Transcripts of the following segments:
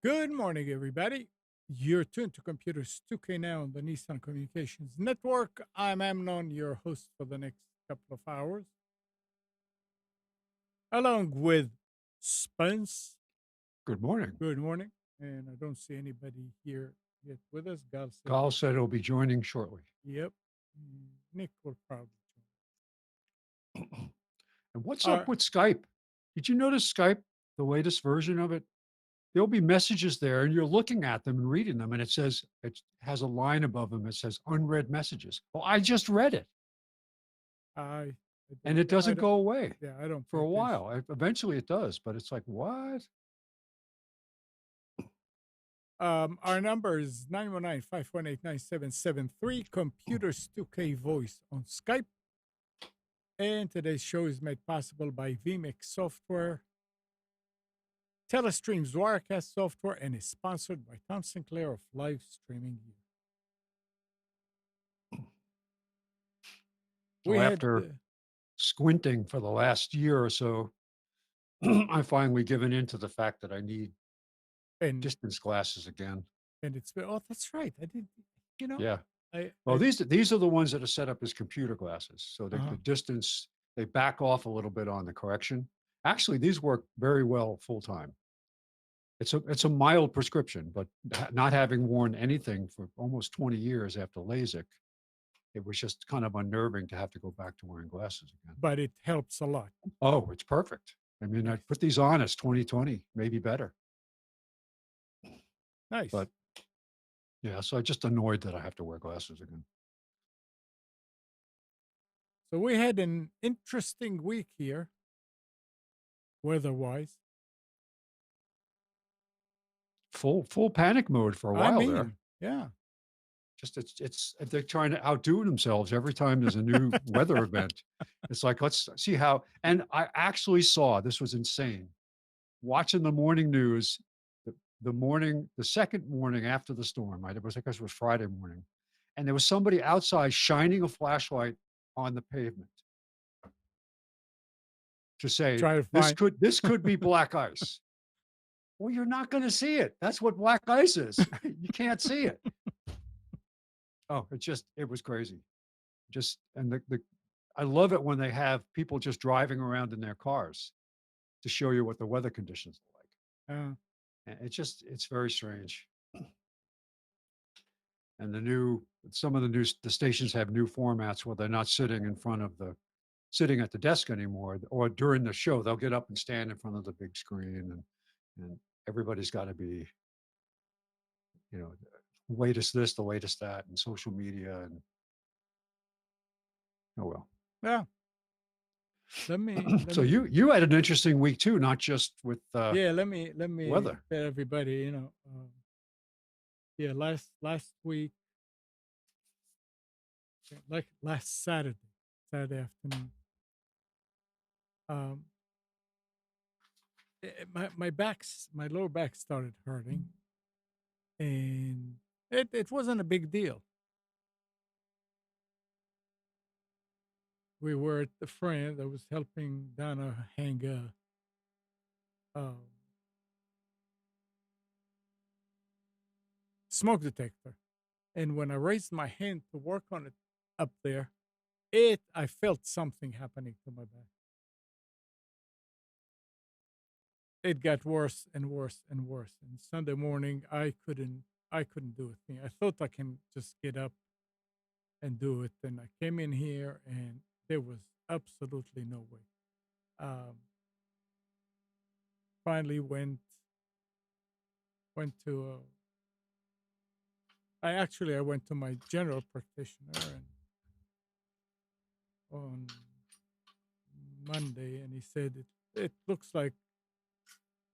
Good morning, everybody. You're tuned to Computers 2K now on the Nissan Communications Network. I'm Amnon, your host for the next couple of hours, along with Spence. Good morning. Good morning. And I don't see anybody here yet with us. Gal said he'll be joining shortly. Yep. Nick will probably join. And what's up with Skype? Did you notice Skype, the latest version of it? There'll be messages there and you're looking at them and reading them and it has a line above them that says unread messages. Well, I just read it. And it doesn't go away. Yeah, I don't. For a while. Eventually it does, but it's like, what? Our number is 919-518-9773, Computers 2K Voice on Skype. And today's show is made possible by vMix Software, Telestream's Wirecast software, and is sponsored by Tom Sinclair of Live Streaming Gear. After squinting for the last year or so, I finally given in to the fact that I need distance glasses again. And that's right. I did, Yeah. These are the ones that are set up as computer glasses. So the distance, they back off a little bit on the correction. Actually, these work very well full time. It's a mild prescription, but not having worn anything for almost 20 years after LASIK, it was just kind of unnerving to have to go back to wearing glasses again. But it helps a lot. Oh, it's perfect. I mean, I put these on as 2020, maybe better. Nice. But yeah, so I'm just annoyed that I have to wear glasses again. So we had an interesting week here, weather-wise. Full panic mode for a while there. Yeah. Just it's they're trying to outdo themselves every time there's a new weather event. It's like, let's see how. And I actually saw, this was insane, watching the morning news, the second morning after the storm, right? It was, I guess it was Friday morning. And there was somebody outside shining a flashlight on the pavement to say, this could be black ice. Well, you're not going to see it. That's what black ice is. You can't see it. Oh, it was crazy. And I love it when they have people just driving around in their cars to show you what the weather conditions are like. And it's very strange. And some of the stations have new formats where they're not sitting at the desk anymore, or during the show, they'll get up and stand in front of the big screen and everybody's got to be, the latest this, the latest that, and social media, and oh well. Yeah. So you had an interesting week too, not just with let me weather. tell everybody, last week, like last Saturday afternoon, my lower back started hurting, and it wasn't a big deal. We were at the friend that was helping Donna hang a smoke detector, and when I raised my hand to work on it up there, I felt something happening to my back. It got worse and worse and worse. And Sunday morning, I couldn't do a thing. I thought I can just get up and do it. And I came in here, and there was absolutely no way. Um, finally went to. I went to my general practitioner and on Monday, and he said it looks like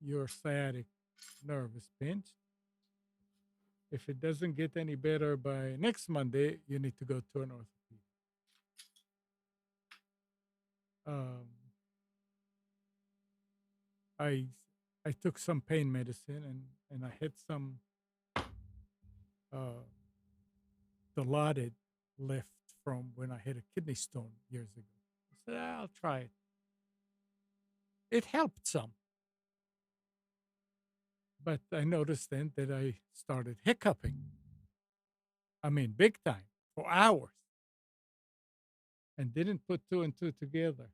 your sciatic nerve is pinched. If it doesn't get any better by next Monday, you need to go to an orthopedic. Um, I I took some pain medicine and I had some uh, dilaudid left from when I had a kidney stone years ago. I said, I'll try it. It helped some, but I noticed then that I started hiccuping. I mean, big time for hours, and didn't put two and two together.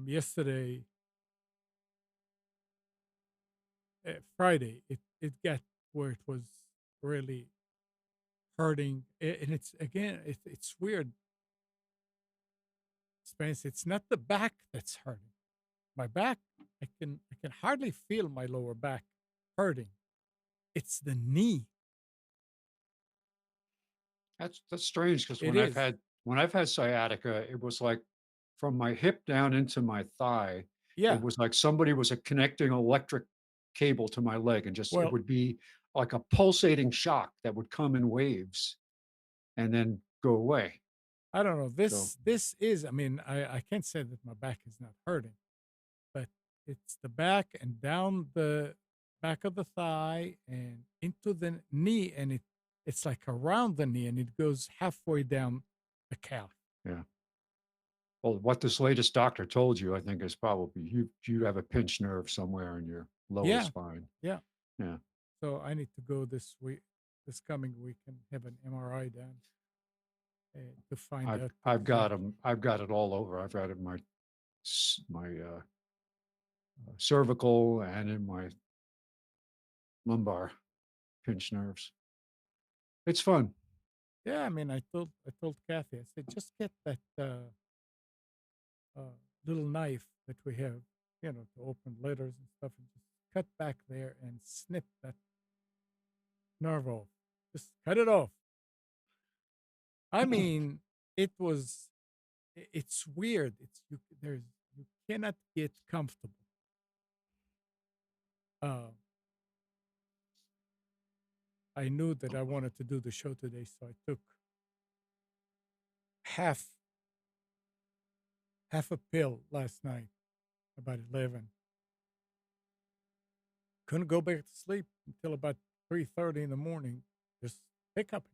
Yesterday, Friday, it got where it was really hurting, and it's again, it's weird, Spence. It's not the back that's hurting. My back, I can hardly feel my lower back hurting. It's the knee. That's strange because It is. when I've had sciatica, it was like from my hip down into my thigh, it Yeah. was like somebody was connecting electric cable to my leg and just it Well, would be like a pulsating shock that would come in waves and then go away. I don't know. So This is. I mean, I can't say that my back is not hurting, but it's the back and down the back of the thigh and into the knee, and it's like around the knee, and it goes halfway down the calf. yeah. Well, what this latest doctor told you, I think, is probably you have a pinched nerve somewhere in your lower Yeah, spine. yeah. Yeah. So I need to go this coming week, and have an MRI done to find out I've got exactly. them. I've got it all over. I've got it in my cervical and in my lumbar pinched nerves. It's fun. Yeah, I mean, I told Kathy, I said, just get that uh, little knife that we have, to open letters and stuff, and just cut back there and snip that nerve off. Just cut it off. I mean, it was. It's weird. You cannot get comfortable. Uh, I knew that I wanted to do the show today, so I took half half a pill last night about 11. Couldn't go back to sleep until about 3:30 in the morning. Just hiccuping.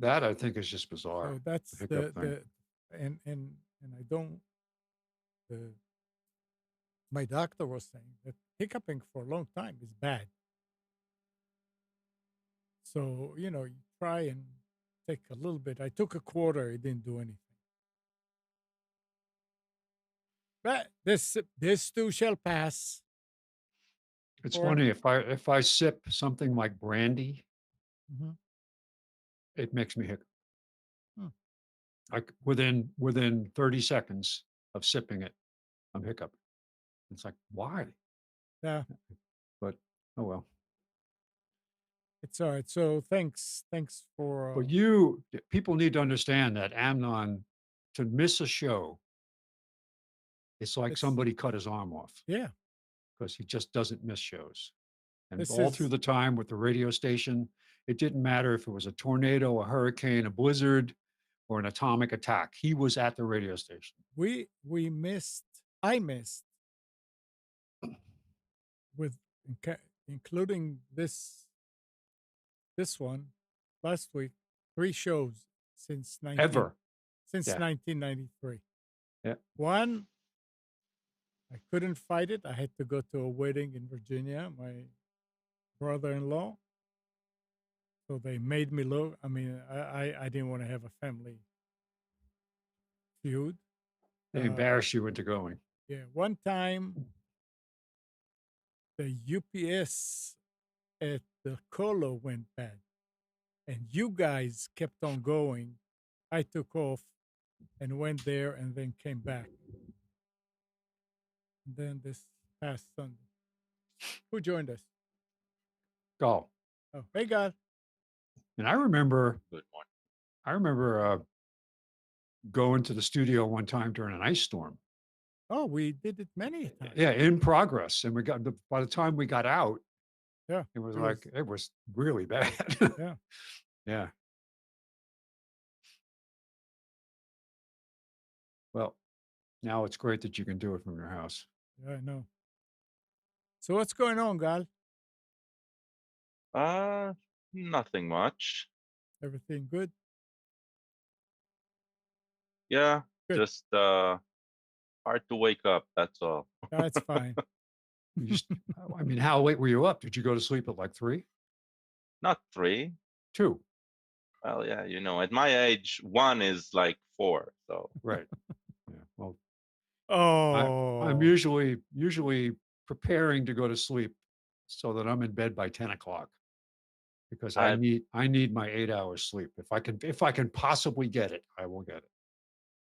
That I think is just bizarre. So The that's hiccup thing. the and I don't. The My doctor was saying that hiccuping for a long time is bad. So you try and take a little bit. I took a quarter. It didn't do anything. But this too shall pass. It's Or funny if I sip something like brandy, Mhm. it makes me hiccup. Hmm. Like within 30 seconds of sipping it, I'm hiccuping. It's like, why? Yeah, But oh well. it's all right. So thanks for But people need to understand that Amnon, to miss a show, it's like this. somebody cut his arm off Yeah, because he just doesn't miss shows. And this all through is the time with the radio station, it didn't matter if it was a tornado, a hurricane, a blizzard, or an atomic attack. He was at the radio station. we missed. I missed with including this one last week, 3 shows since 19 Ever. since Yeah. 1993. Yeah. One, I couldn't fight it. I had to go to a wedding in Virginia, my brother-in-law. So they made me look. I mean, I didn't want to have a family feud. They Uh, embarrass you into going. yeah, one time the UPS at the Colo went bad, and you guys kept on going I took off and went there and then came back. And then this past Sunday, who joined us? Go. Oh, hey, God. And I remember, Good morning. going to the studio one time during an ice storm. Oh, we did it many times. Yeah, in progress. And by the time we got out, Yeah. it was really bad. Yeah. Yeah. Well, now it's great that you can do it from your house. Yeah, I know. So what's going on, Gal? Nothing much. Everything good? Yeah, Good. just hard to wake up. That's all. That's fine. I mean, how late were you up? Did you go to sleep at like 3? Not 3. 2. Well, yeah, at my age, 1 is like 4. So Right. Yeah. Well, I'm Oh, usually preparing to go to sleep so that I'm in bed by 10 o'clock because I I need my 8 hours sleep. If I can possibly get it, I will get it.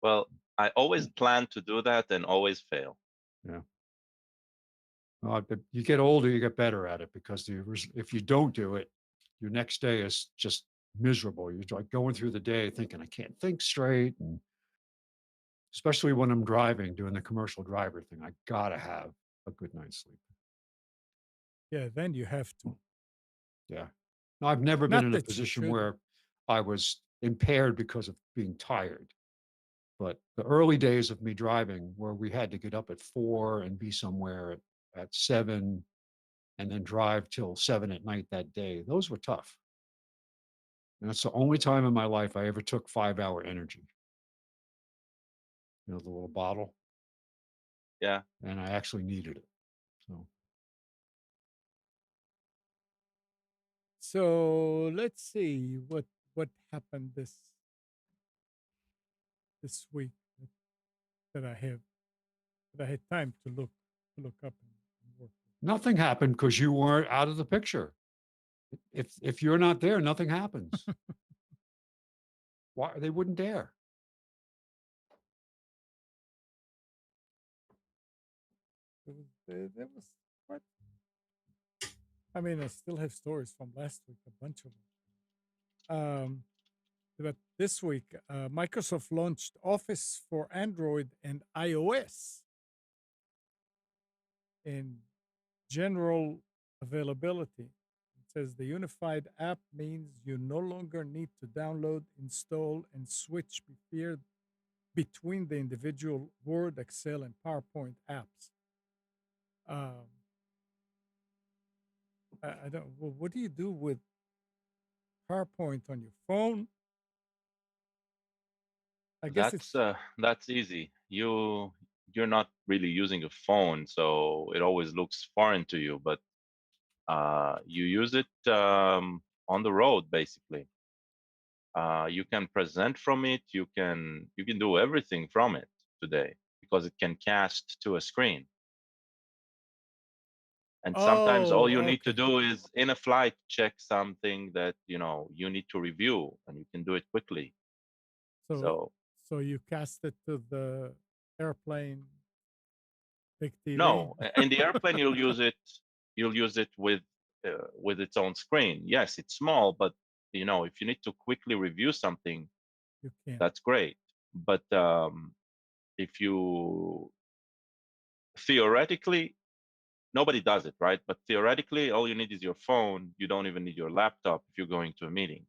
well, I always plan to do that and always fail. Yeah. But you get older, you get better at it because if you don't do it, your next day is just miserable. You're like going through the day thinking, I can't think straight. And especially when I'm driving, doing the commercial driver thing, I gotta have a good night's sleep. yeah. Then you have to. Yeah. No, I've never been Not in a that you position should. where I was impaired because of being tired. But the early days of me driving, where we had to get up at 4 and be somewhere at 7 and then drive till 7 at night that day, those were tough. And that's the only time in my life I ever took 5-hour energy. The little bottle, Yeah. and I actually needed it. So So let's see what happened this week that I have that I had time to look up and work. nothing happened because you weren't out of the picture. If you're not there, nothing happens. Why they wouldn't dare? There was what? I mean, I still have stories from last week, a bunch of them. But this week, Microsoft launched Office for Android and iOS in general availability. It says the unified app means you no longer need to download, install, and switch between the individual Word, Excel, and PowerPoint apps. Um, I don't. Well, what do you do with PowerPoint on your phone? I guess it's That's easy. You're not really using a phone, so it always looks foreign to you, but you use it on the road basically. You can present from it. You can do everything from it today because it can cast to a screen. And sometimes all you need to okay. do is in a flight check something that you need to review, and you can do it quickly. So So so you cast it to the airplane big TV. no, in the airplane you'll use it with its own screen. Yes, it's small, but if you need to quickly review something, You can. that's great. But if you theoretically, nobody does it, right? But theoretically, all you need is your phone. You don't even need your laptop if you're going to a meeting.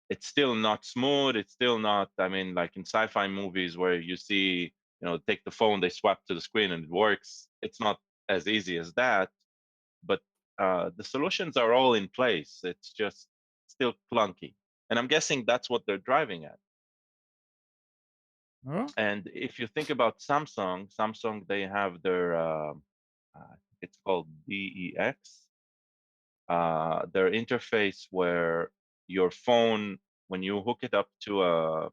It's still not smooth. It's still not, I mean, like in sci-fi movies where you see, take the phone, they swap to the screen and it works. It's not as easy as that, but the solutions are all in place. It's just still clunky. And I'm guessing that's what they're driving at. Oh, And if you think about Samsung, they have their, it's called DEX, their interface where your phone, when you hook it up to a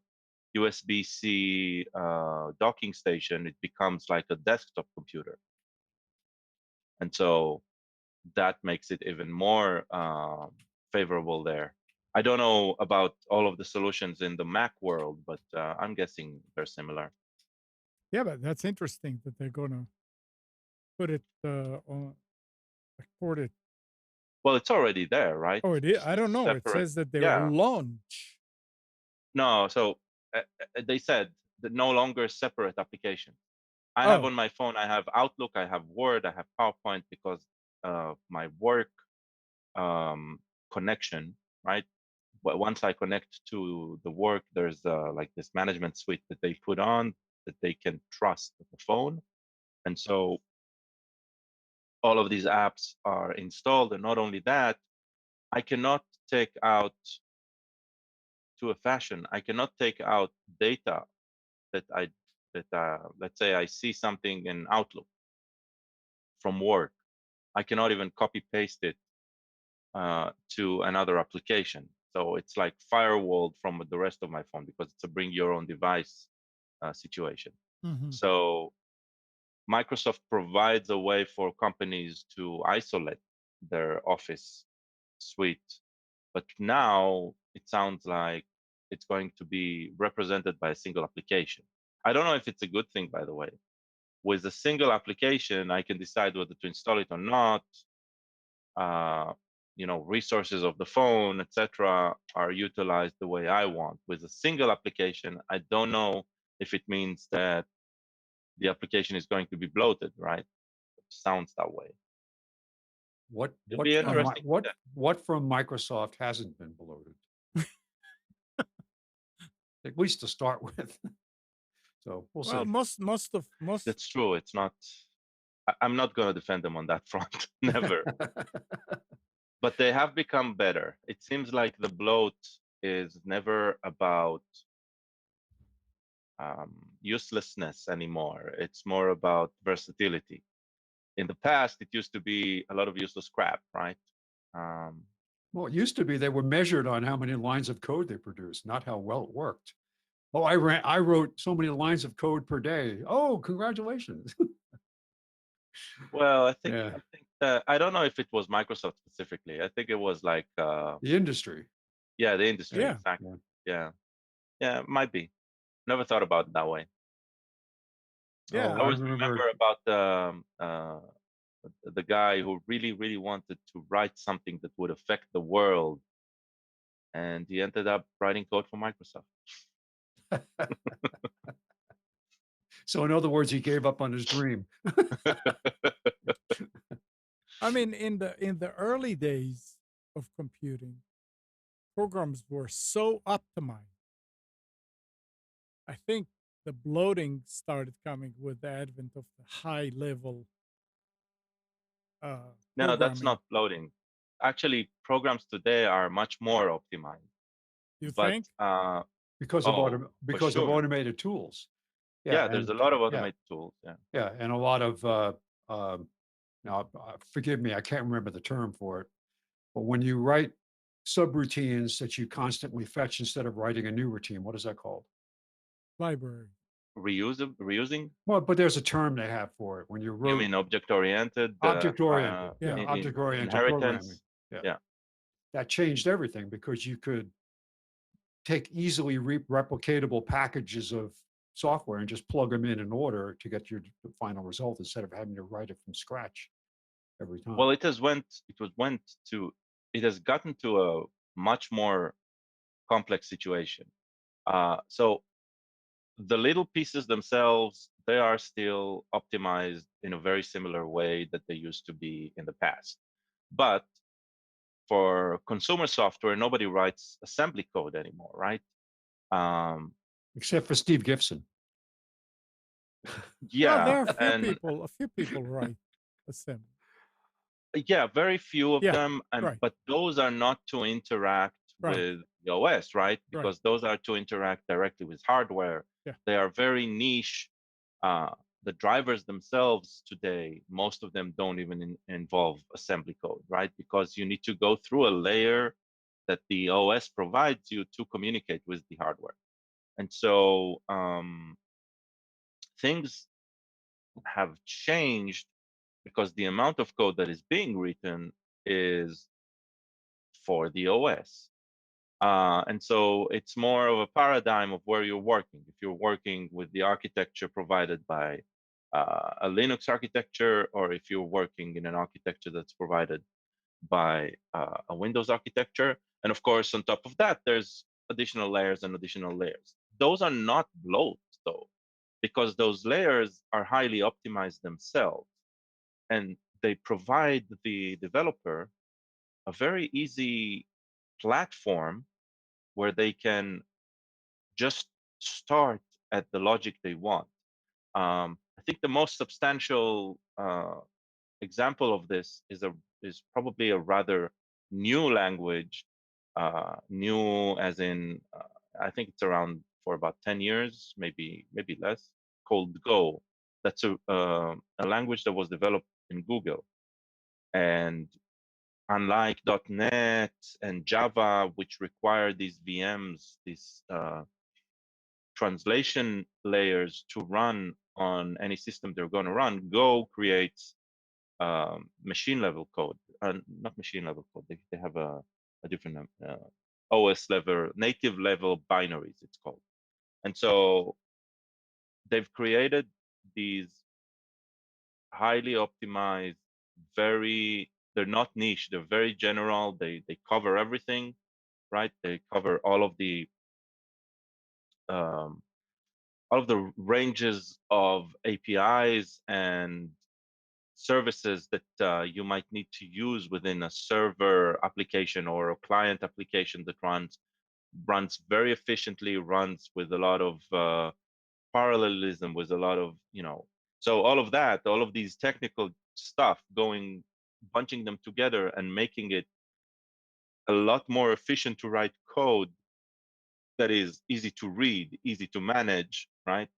USB-C docking station, it becomes like a desktop computer. And so that makes it even more favorable there. I don't know about all of the solutions in the Mac world, but I'm guessing they're similar. Yeah, but that's interesting that they're gonna put it on export it. Well, it's already there, right? Oh, it is. I don't know. It Separate. says that they will Yeah. launch. No. So they said that no longer separate application. I have Oh, on my phone, I have Outlook, I have Word, I have PowerPoint because my work connection, right? But once I connect to the work, there's like this management suite that they put on that they can trust the phone. And so all of these apps are installed. And not only that, I cannot take out to a fashion, I cannot take out data that let's say I see something in Outlook from work. I cannot even copy paste it to another application. So it's like firewalled from the rest of my phone because it's a bring your own device situation. mhm. So Microsoft provides a way for companies to isolate their Office suite, but now it sounds like it's going to be represented by a single application. I don't know if it's a good thing, by the way. With a single application, I can decide whether to install it or not. Uh, resources of the phone, etc., are utilized the way I want. With a single application, I don't know if it means that the application is going to be bloated, right? It sounds that way. What It'll what be from interesting. Yeah. what from Microsoft hasn't been bloated? At least to start with. So we'll Well, see. most. That's true. It's not. I'm not going to defend them on that front. Never. But they have become better. It seems like the bloat is never about uselessness anymore. It's more about versatility. In the past, it used to be a lot of useless crap, right? Um, Well, it used to be they were measured on how many lines of code they produced, not how well it worked. Oh, I wrote so many lines of code per day. Oh, congratulations. well, Yeah, I think that I don't know if it was Microsoft specifically. I think it was like, the industry. yeah, the industry. Yeah, Exactly. Yeah. Yeah, yeah, it might be. Never thought about it that way. yeah. Oh, I I always remember. remember about the guy who really, really wanted to write something that would affect the world, and he ended up writing code for Microsoft. So in other words, he gave up on his dream. I mean, in the early days of computing, programs were so optimized. I think the bloating started coming with the advent of the high level No, that's programming. not bloating. Actually, programs today are much more optimized. You But think? oh, for Because of sure. automated tools. Yeah, Yeah, there's a lot of yeah, automated tools. Yeah. yeah, and a lot of now forgive me, I can't remember the term for it, but when you write subroutines that you constantly fetch instead of writing a new routine, what is that called? Library. Reusing? Well, but there's a term they have for it when you You wrote mean object oriented? object oriented. Yeah, Yeah. object oriented programming. Inheritance? Yeah, Yeah. that changed everything because you could take easily replicatable packages of software and just plug them in order to get your final result instead of having to write it from scratch every time. Well, it has gotten to a much more complex situation. So the little pieces themselves, they are still optimized in a very similar way that they used to be in the past. But for consumer software, nobody writes assembly code anymore, right? Um, Except for Steve Gibson. Well, there yeah, are a few and people. A few people write assembly. yeah, very few of Yeah. them, Right. but those are not to interact Right. with the OS, right? Right. Because those are to interact directly with hardware. Yeah. They are very niche. Uh, the drivers themselves today, most of them don't even involve assembly code, right? Because you need to go through a layer that the OS provides you to communicate with the hardware. And so things have changed because the amount of code that is being written is for the OS. And so it's more of a paradigm of where you're working. If you're working with the architecture provided by a Linux architecture, or if you're working in an architecture that's provided by a Windows architecture. And of course, on top of that, there's additional layers and additional layers. Those are not bloat, though, because those layers are highly optimized themselves, and they provide the developer a very easy platform where they can just start at the logic they want. I think the most substantial example of this is probably a rather new language, new as in I think it's around for about 10 years, maybe less, called Go. That's a language that was developed in Google, and unlike .NET and Java, which require these VMs, these translation layers to run on any system they're going to run, Go creates machine level code, not machine level code. They have a different OS level, native level binaries, it's called. And so they've created these highly optimized, they're not niche, they're very general. They cover everything, right? They cover um, all of the ranges of APIs and services that you might need to use within a server application or a client application that runs very efficiently, runs with a lot of parallelism, with a lot of so all of that, all of these technical stuff, bunching them together and making it a lot more efficient to write code that is easy to read, easy to manage, right?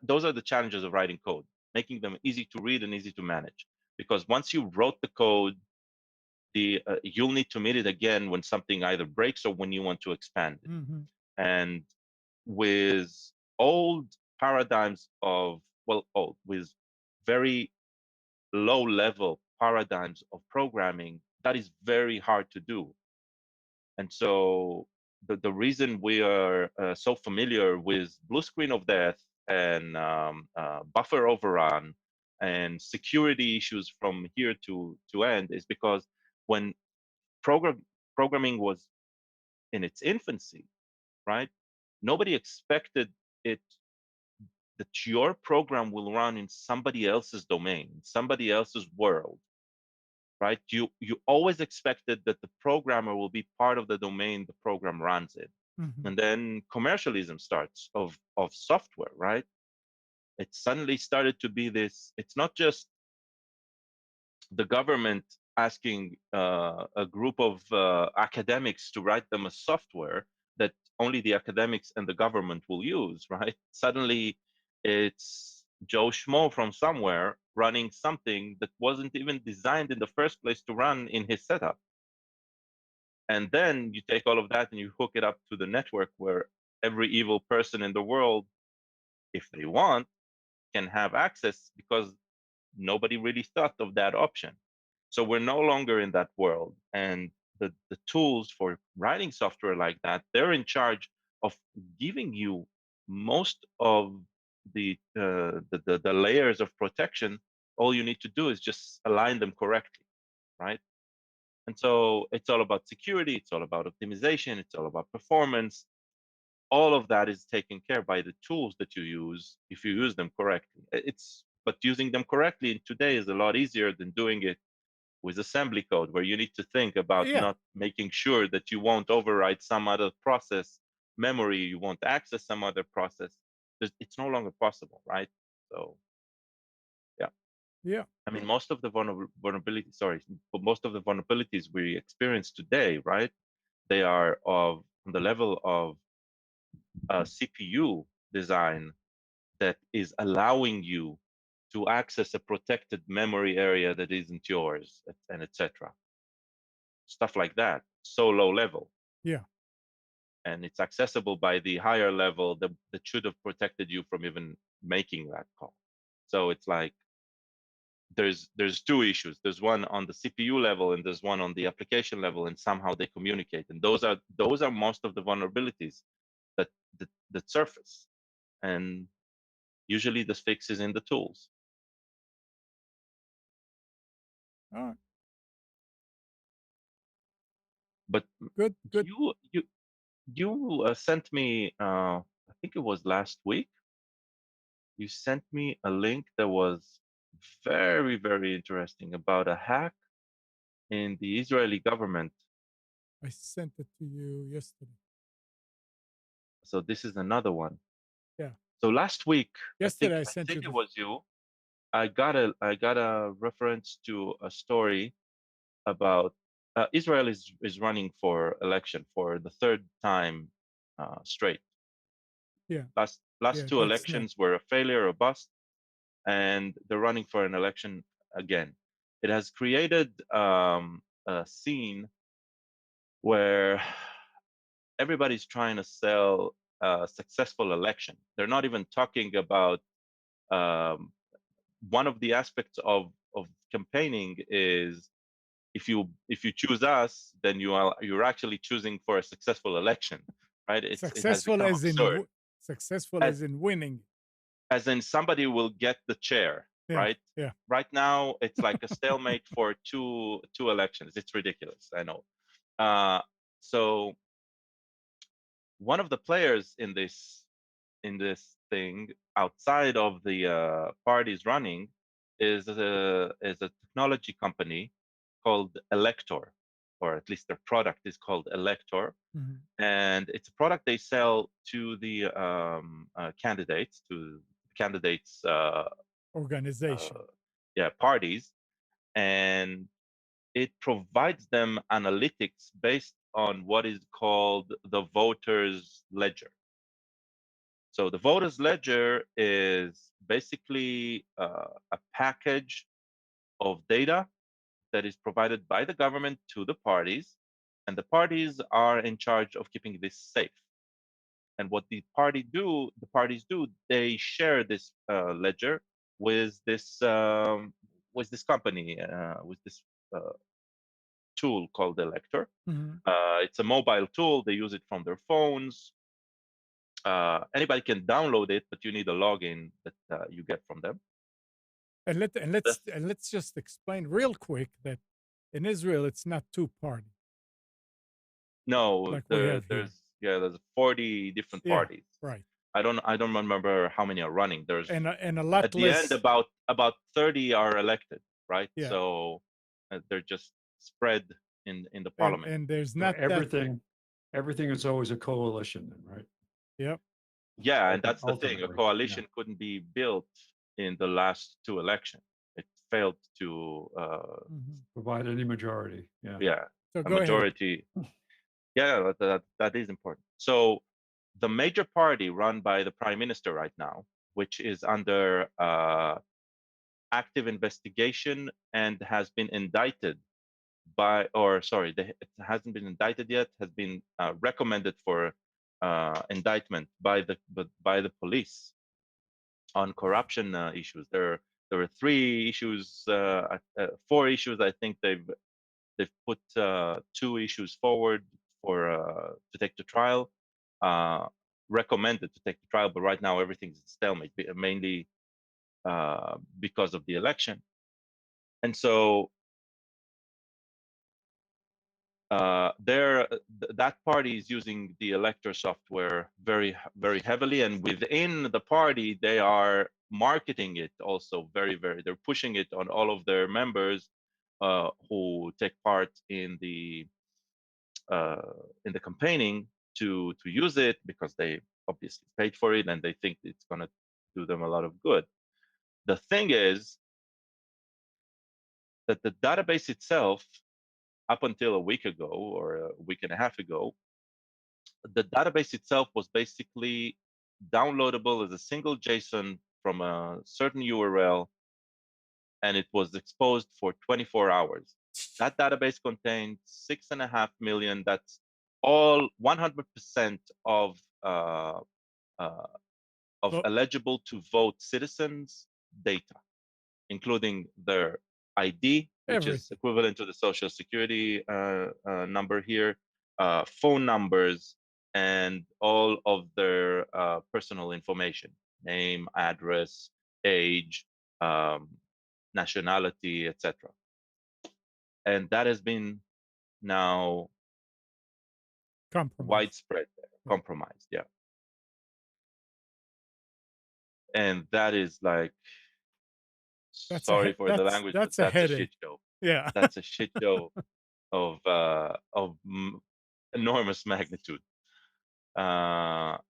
Those are the challenges of writing code, making them easy to read and easy to manage. Because once you wrote the code, you'll need to meet it again when something either breaks or when you want to expand it. Mm-hmm. And with old paradigms with very low level paradigms of programming, that is very hard to do. And so the reason we are so familiar with blue screen of death and buffer overrun and security issues from here to end is because when programming was in its infancy, right? Nobody expected it that your program will run in somebody else's domain, somebody else's world, right? You always expected that the programmer will be part of the domain the program runs in. Mm-hmm. And then commercialism starts of software, right? It suddenly started to be this. It's not just the government asking a group of academics to write them a software that only the academics and the government will use, right? Suddenly, it's Joe Schmo from somewhere running something that wasn't even designed in the first place to run in his setup. And then you take all of that and you hook it up to the network where every evil person in the world, if they want, can have access because nobody really thought of that option. So we're no longer in that world. And the tools for writing software like that, they're in charge of giving you most of the layers of protection. All you need to do is just align them correctly, right? And so it's all about security, it's all about optimization, it's all about performance. All of that is taken care by the tools that you use if you use them correctly. But using them correctly today is a lot easier than doing it with assembly code, where you need to think about Yeah. not making sure that you won't override some other process memory, you won't access some other process. It's no longer possible, right? So yeah. Yeah. I mean, most of the most of the vulnerabilities we experience today, right? They are on the level of a CPU design that is allowing you to access a protected memory area that isn't yours, and etc. Stuff like that, so low level, Yeah. and it's accessible by the higher level that should have protected you from even making that call. So it's like there's two issues. There's one on the CPU level and there's one on the application level, and somehow they communicate. And those are most of the vulnerabilities that that surface. And usually the fix is in the tools. All right. But Good. you sent me, I think it was last week, you sent me a link that was very, very interesting about a hack in the Israeli government. I sent it to you yesterday. So this is another one. Yeah. So last week, Yesterday I sent think you it was you. I got a reference to a story about Israel is running for election for the third time straight. Yeah. Last Yeah, two that's elections were a failure, a bust, and they're running for an election again. It has created a scene where everybody's trying to sell a successful election. They're not even talking about um, one of the aspects of campaigning is if you choose us, then you're actually choosing for a successful election, right? It has successful become as absurd. as in winning. As in somebody will get the chair, Yeah. right? Yeah. Right now it's like a stalemate for two elections. It's ridiculous, I know. So one of the players in this thing outside of the parties running is a technology company called Elector, or at least their product is called Elector. Mhm. And it's a product they sell to the candidates, Organization. parties, and it provides them analytics based on what is called the voters ledger. So the voters ledger is basically a package of data that is provided by the government to the parties, and the parties are in charge of keeping this safe. And what the parties do, they share this ledger with this company, with this uh, tool called Elector. Mhm. It's a mobile tool. They use it from their phones. Anybody can download it, but you need a login that you get from them. And let's just explain real quick that in Israel it's not two party. No, like we have here. there's 40 different Yeah, parties. right. I don't remember how many are running. There's And a lot at the less. end about 30 are elected, right? Yeah. So they're just spread in the parliament. And there's So not everything is always a coalition, then, right? Yep. Yeah, and that's the thing. A Ultimately, coalition couldn't be built in the last two elections. It failed to Mhm. provide any majority. Yeah. So a go ahead. majority. Yeah, that is important. So the major party run by the prime minister right now, which is under active investigation and has been indicted by, it hasn't been indicted yet, has been recommended for indictment by the police on corruption issues. There were four issues. I think they've put two issues forward for to take to trial, recommended to take to trial, but right now everything's in stalemate, mainly because of the election. And so that party is using the Elector software very, very heavily, and within the party they are marketing it also very, very. They're pushing it on all of their members who take part in the campaigning to use it, because they obviously paid for it and they think it's going to do them a lot of good. The thing is that the database itself, up until a week ago or a week and a half ago, the database itself was basically downloadable as a single JSON from a certain URL, and it was exposed for 24 hours. That database contained 6.5 million. That's all 100% of Well, eligible to vote citizens' data. including their ID, which is Everything. equivalent to the social security number here, phone numbers, and all of their personal information, name, address, age, nationality, etc. And that has been now Compromise. widespread, compromised, yeah. And that is like, sorry for the language, but that's a shit show. Yeah. That's a shit show of enormous magnitude. The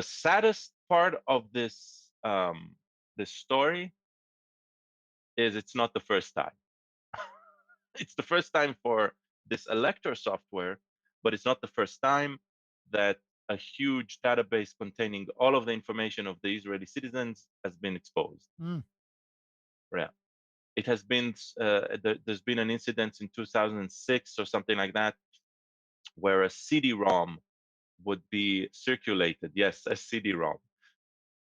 saddest part of this this story is it's not the first time. It's the first time for this elector software, but it's not the first time that a huge database containing all of the information of the Israeli citizens has been exposed. Yeah. It has been, there's been an incident in 2006 or something like that, where a CD-ROM would be circulated. Yes, a CD-ROM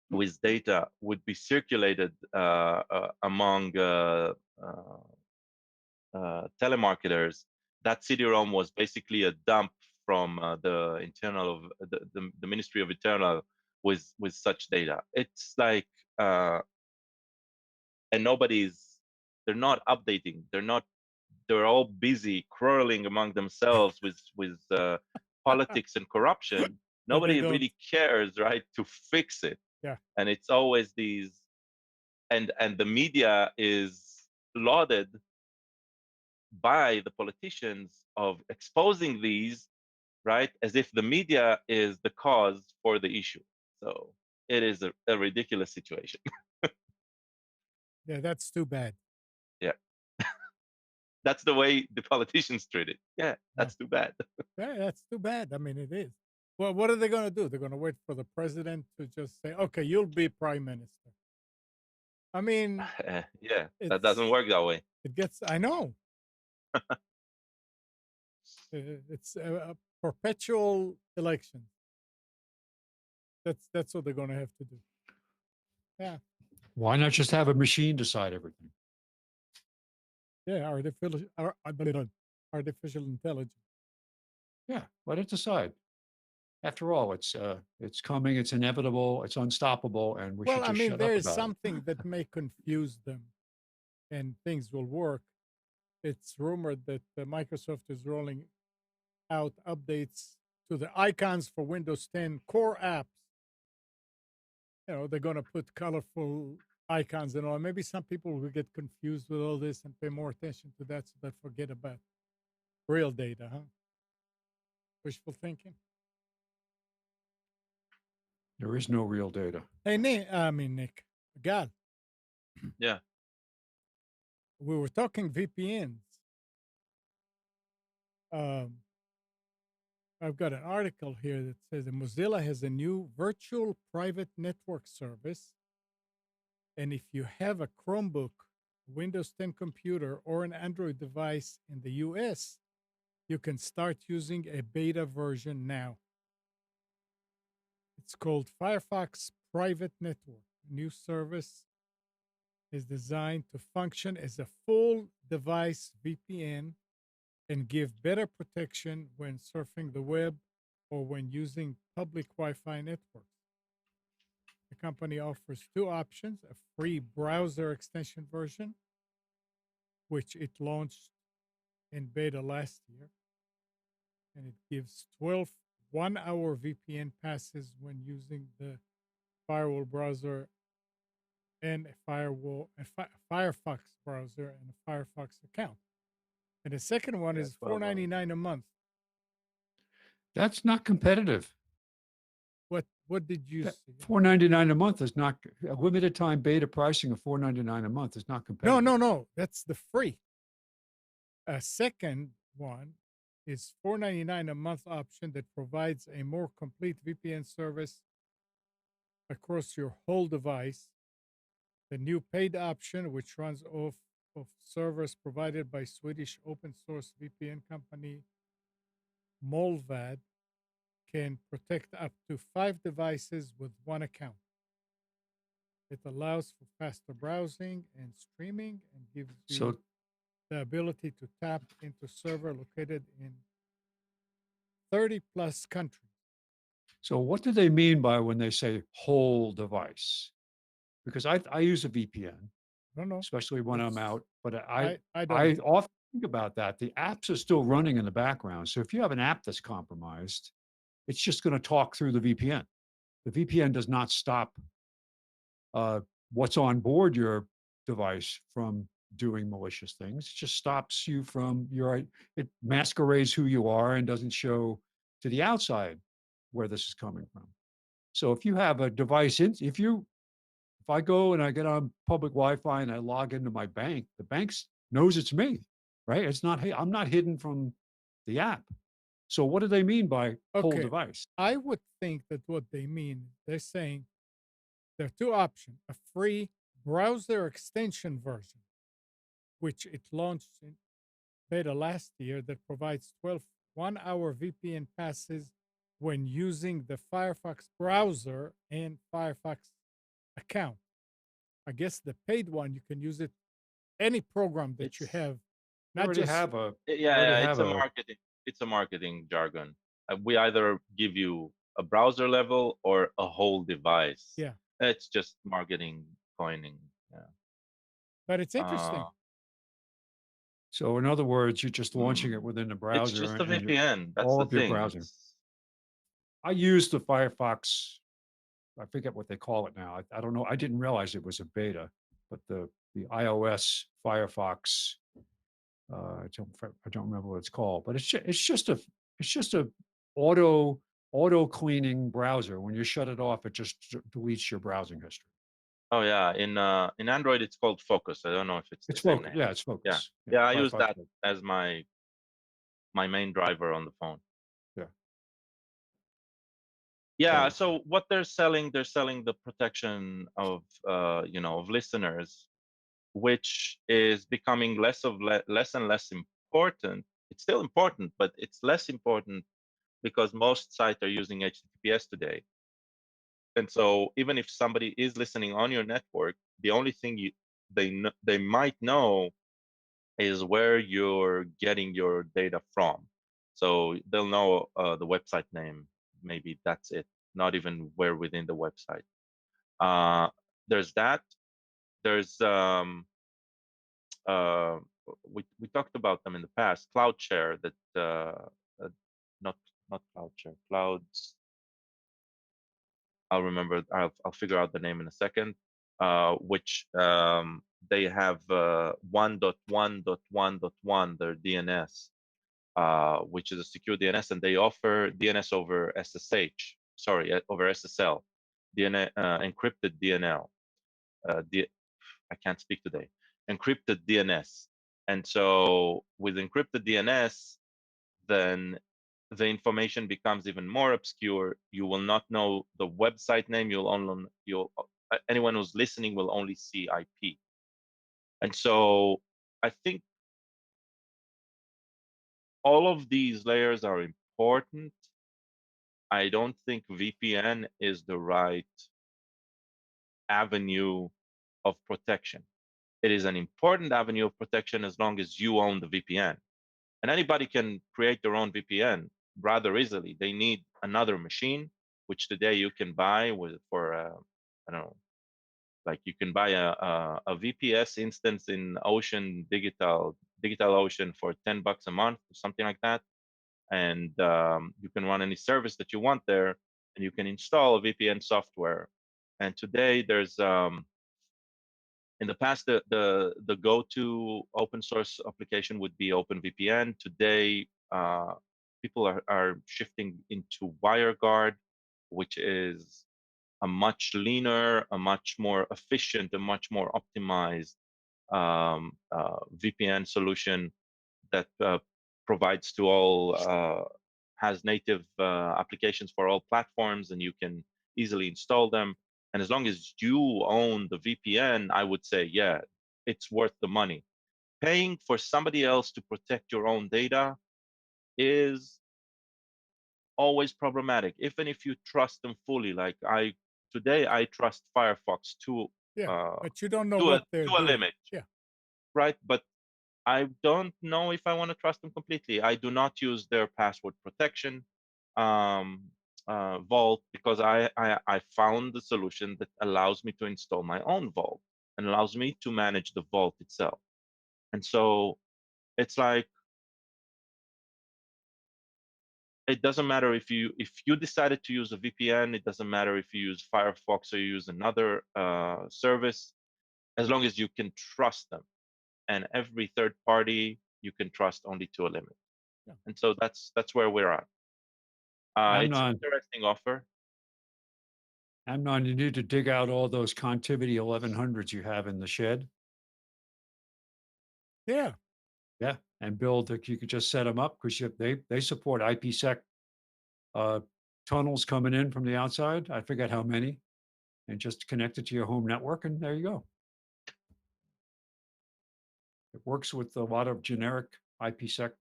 with data would be circulated among telemarketers. That CD-ROM was basically a dump from the internal of the Ministry of Internal with such data. It's like, and they're not updating. They're all busy quarreling among themselves with politics and corruption. Nobody really cares, right, to fix it. Yeah. And it's always these, and the media is lauded by the politicians of exposing these, right, as if the media is the cause for the issue. So it is a ridiculous situation. Yeah, that's too bad. Yeah. That's the way the politicians treat it. Yeah, that's too bad. Yeah, that's too bad. I mean, it is. Well, what are they going to do? They're going to wait for the president to just say, okay, you'll be prime minister. I mean, yeah, that doesn't work that way. It gets, I know. It's a perpetual election. That's what they're going to have to do. Yeah. Why not just have a machine decide everything? Yeah, artificial intelligence. Yeah, let it decide. After all, it's coming, it's inevitable, it's unstoppable, and we should just shut up there about is something that may confuse them, and things will work. It's rumored that Microsoft is rolling out updates to the icons for Windows 10 core apps. You know, they're going to put colorful icons and all. Maybe some people will get confused with all this and pay more attention to that, so they forget about real data, huh? Wishful thinking. There is no real data. Hey, Nick, God. Yeah. We were talking VPNs. I've got an article here that says that Mozilla has a new virtual private network service. And if you have a Chromebook, Windows 10 computer, or an Android device in the US, you can start using a beta version now. It's called Firefox Private Network. The new service is designed to function as a full device VPN and give better protection when surfing the web or when using public Wi-Fi networks. The company offers two options: a free browser extension version, which it launched in beta last year, and it gives 12 one-hour VPN passes when using the firewall browser and a Firefox browser and a Firefox account. And the second one is $4.99 a month. That's not competitive. What did you say? $4.99 a month is not a limited time beta pricing of $4.99 a month is not competitive. No. That's the free. A second one is $4.99 a month option that provides a more complete VPN service across your whole device. The new paid option, which runs off of servers provided by Swedish open source VPN company Molvad, can protect up to 5 devices with one account. It allows for faster browsing and streaming and gives you So, the ability to tap into server located in 30 plus countries. so what do they mean by when they say whole device? Because I use a VPN, I don't know. especially when I'm It's out, but I don't I know. often think about that. The apps are still running in the background. So if you have an app that's compromised, it's just going to talk through the VPN. The VPN does not stop uh, what's on board your device from doing malicious things. It just stops you from it masquerades who you are and doesn't show to the outside where this is coming from. So if you have a device, if I go and I get on public Wi-Fi and I log into my bank, the bank knows it's me, right? It's not, hey, I'm not hidden from the app. So what do they mean by whole Okay. device? I would think that what they mean, they're saying there are two options: a free browser extension version, which it launched in beta last year, that provides 12 1-hour VPN passes when using the Firefox browser and Firefox account. I guess the paid one, you can use it any program that you It's have, They not already just have a, they yeah, already yeah, have a, it's a marketing jargon. We either give you a browser level or a whole device. yeah. It's just marketing coining. Yeah. But it's interesting. Uh, so in other words, you're just launching it hmm. within the It's browser just a and VPN. That's all the of your thing. browser. It's I use the Firefox. I forget what they call it now. I don't know. I didn't realize it was a beta, but the iOS Firefox. I don't remember what it's called, but it's just a auto auto cleaning browser. When you shut it off, it just deletes your browsing history. oh yeah, in Android it's called Focus. I don't know if it's the It's same focus. name. Yeah, it's Yeah, focus. Yeah, yeah. I use Firefox. that as my main driver on the phone. Yeah. Yeah. So So what they're selling the protection of of listeners, which is becoming less and less important. It's still important, but it's less important because most sites are using HTTPS today. And so even if somebody is listening on your network, the only thing they might know is where you're getting your data from. So they'll know the website name. Maybe that's it. Not even where within the website. Uh, there's that. There's uh, we talked about them in the past. CloudShare, that uh, not not CloudShare, Clouds. I'll remember. I'll figure out the name in a second. Which they have 1.1.1.1 their DNS, which is a secure DNS, and they offer DNS over SSH. Sorry, over SSL, DNS, encrypted DNL. I can't speak today. Encrypted DNS. And so with encrypted DNS, then the information becomes even more obscure. You will not know the website name. You'll anyone who's listening will only see IP. And so I think all of these layers are important. I don't think VPN is the right avenue of protection. It is an important avenue of protection as long as you own the VPN. And anybody can create their own VPN rather easily. They need another machine, which today you can buy for I don't know, like you can buy a VPS instance in Ocean Digital Ocean for $10 a month or something like that, and you can run any service that you want there, and you can install a VPN software. And today there's in the past, the go-to open source application would be OpenVPN. Today, people are shifting into WireGuard, which is a much leaner, a much more efficient, a much more optimized VPN solution that provides to all, has native applications for all platforms, and you can easily install them. And as long as you own the VPN, I would say, yeah, it's worth the money. Paying for somebody else to protect your own data is always problematic, even if you trust them fully. Like today I trust Firefox but you don't know to a what they're to a doing. limit, Yeah. right? But I don't know if I want to trust them completely. I do not use their password protection um, vault because I found the solution that allows me to install my own vault and allows me to manage the vault itself. And so it's like it doesn't matter if you decided to use a VPN. It doesn't matter if you use Firefox or you use another service, as long as you can trust them. And every third party you can trust only to a limit. Yeah. And so that's where we're at. It's an interesting offer. Amnon, you need to dig out all those Contivity 1100s you have in the shed. Yeah. Yeah, and build. You could just set them up because they support IPsec tunnels coming in from the outside. I forget how many, and just connect it to your home network, and there you go. It works with a lot of generic IPsec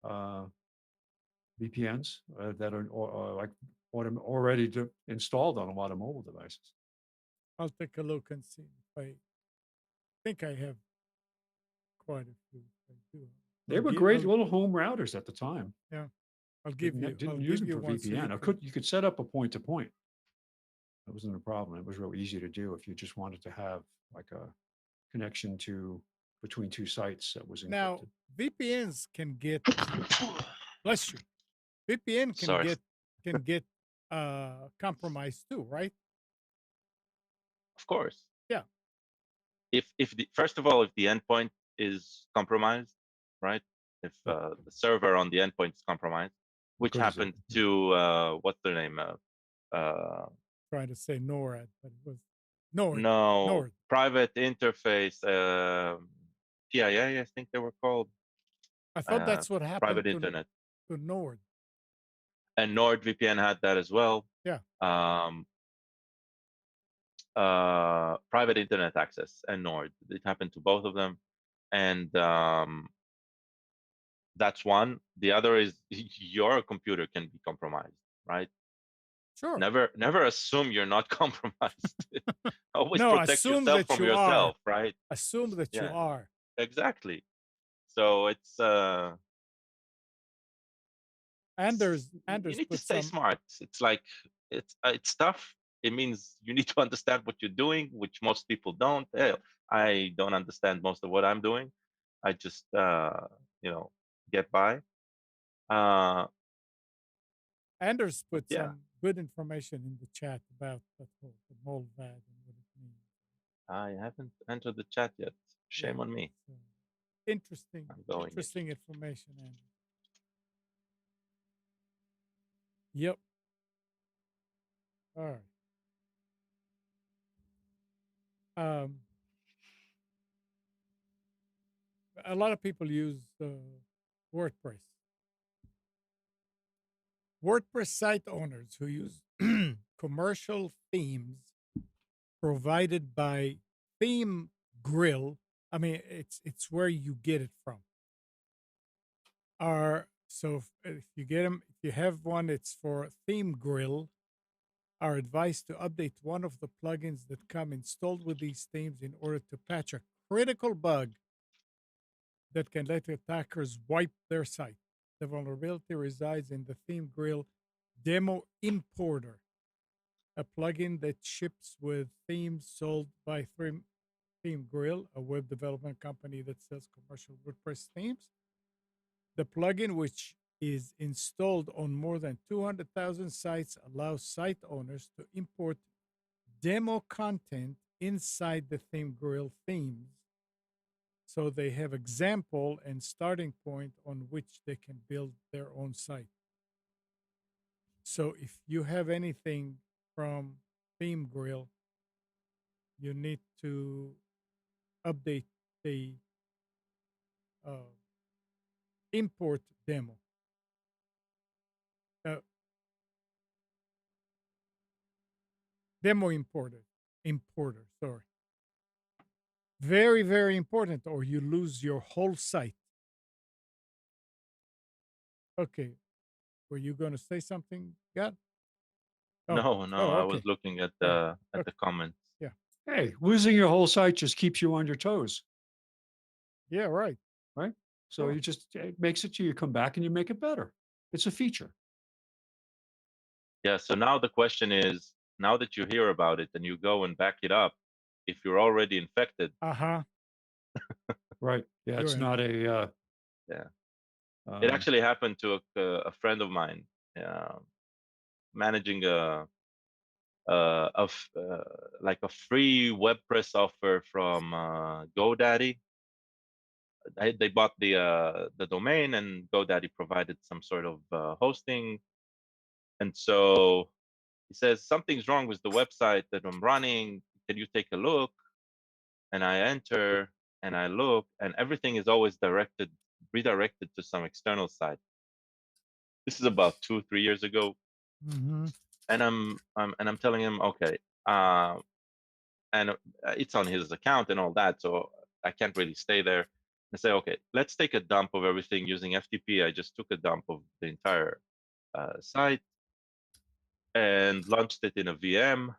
VPNs that are like already installed on a lot of mobile devices. I'll take a look and see if I think I have quite a few. I do. They were great little home routers at the time. Yeah. I'll give you. Didn't I'll use give them you for one. So VPN. You could set up a point to point. That wasn't a problem. It was real easy to do if you just wanted to have like a connection between two sites that was encrypted. Now VPNs can get bless you. VPN can get compromised too, right? Of course. Yeah. If the first of all, if the endpoint is compromised, right? If the server on the endpoint is compromised, which happened to what's their name? Trying to say NORAD, but it was Nord. No, Nord. private interface. PIA, I think they were called. I thought that's what happened Private to internet. To Nord. And NordVPN had that as well. Yeah. Private internet access and Nord. It happened to both of them, and that's one. The other is your computer can be compromised, right? Sure. Never assume you're not compromised. Always no, protect yourself from yourself, right? Assume that you are. Exactly. So it's Anders you need to put stay smart. It's like it's tough. It means you need to understand what you're doing, which most people don't. I don't understand most of what I'm doing. I just get by. Anders put some good information in the chat about the mold VAD and what it means. I haven't entered the chat yet. Shame on me. Interesting information, Anders. Yep. All right. A lot of people use WordPress. WordPress site owners who use commercial themes provided by ThemeGrill. I mean, it's where you get it from. So if you get them, if you have one, it's for ThemeGrill. Are advised to update one of the plugins that come installed with these themes in order to patch a critical bug that can let attackers wipe their site. The vulnerability resides in the ThemeGrill Demo Importer, a plugin that ships with themes sold by ThemeGrill, a web development company that sells commercial WordPress themes. The plugin, which is installed on more than 200,000 sites, allows site owners to import demo content inside the ThemeGrill themes, so they have example and starting point on which they can build their own site. So if you have anything from ThemeGrill, you need to update the import demo. Demo importer, sorry. Very, very important, or you lose your whole site. Okay. Were you going to say something, Gad? No, I was looking at the comments. Yeah. Hey, losing your whole site just keeps you on your toes, Yeah, right. right? So Sure. it makes it so you come back and you make it better. It's a feature. Yeah. So now the question is, now that you hear about it and you go and back it up, if you're already infected, Uh-huh. Right. Yeah, You're it's in. not a yeah, it um, actually happened to a friend of mine, uh, managing like a free WordPress software from GoDaddy. They bought the domain, and GoDaddy provided some sort of hosting. And so he says, something's wrong with the website that I'm running. Can you take a look? And I enter and I look, and everything is always redirected to some external site. This is about 2-3 years ago, Mm-hmm. and I'm telling him, okay, uh, and it's on his account and all that, so I can't really stay there. I say, okay, let's take a dump of everything using FTP. I just took a dump of the entire site and launched it in a VM.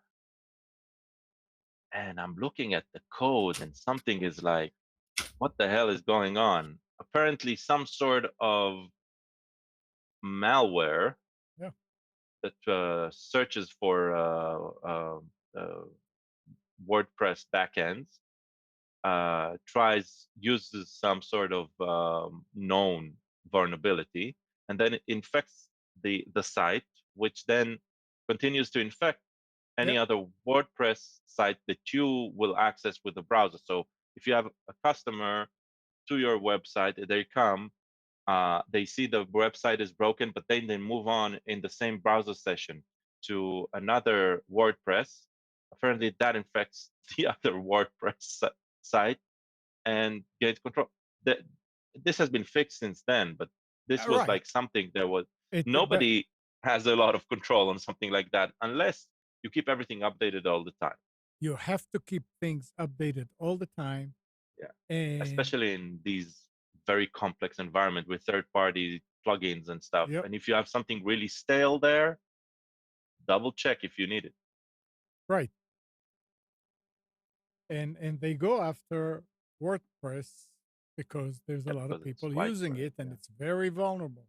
And I'm looking at the code, and something is like, what the hell is going on? Apparently, some sort of malware Yeah. that searches for WordPress backends, uses some sort of known vulnerability, and then it infects the site, which then continues to infect any Yep. other WordPress site that you will access with the browser. So if you have a customer to your website, they come, they see the website is broken, but then they move on in the same browser session to another WordPress. Apparently, that infects the other WordPress site and gains control. That this has been fixed since then, but this was Right. like something that was That nobody has a lot of control on something like that unless you keep everything updated all the time. you have to keep things updated all the time. Yeah, And especially in these very complex environment with third-party plugins and stuff. yep, And if you have something really stale there, double check if you need it. right. And they go after WordPress because there's a Yeah, lot of because it's people using widespread. it and Yeah, it's very vulnerable.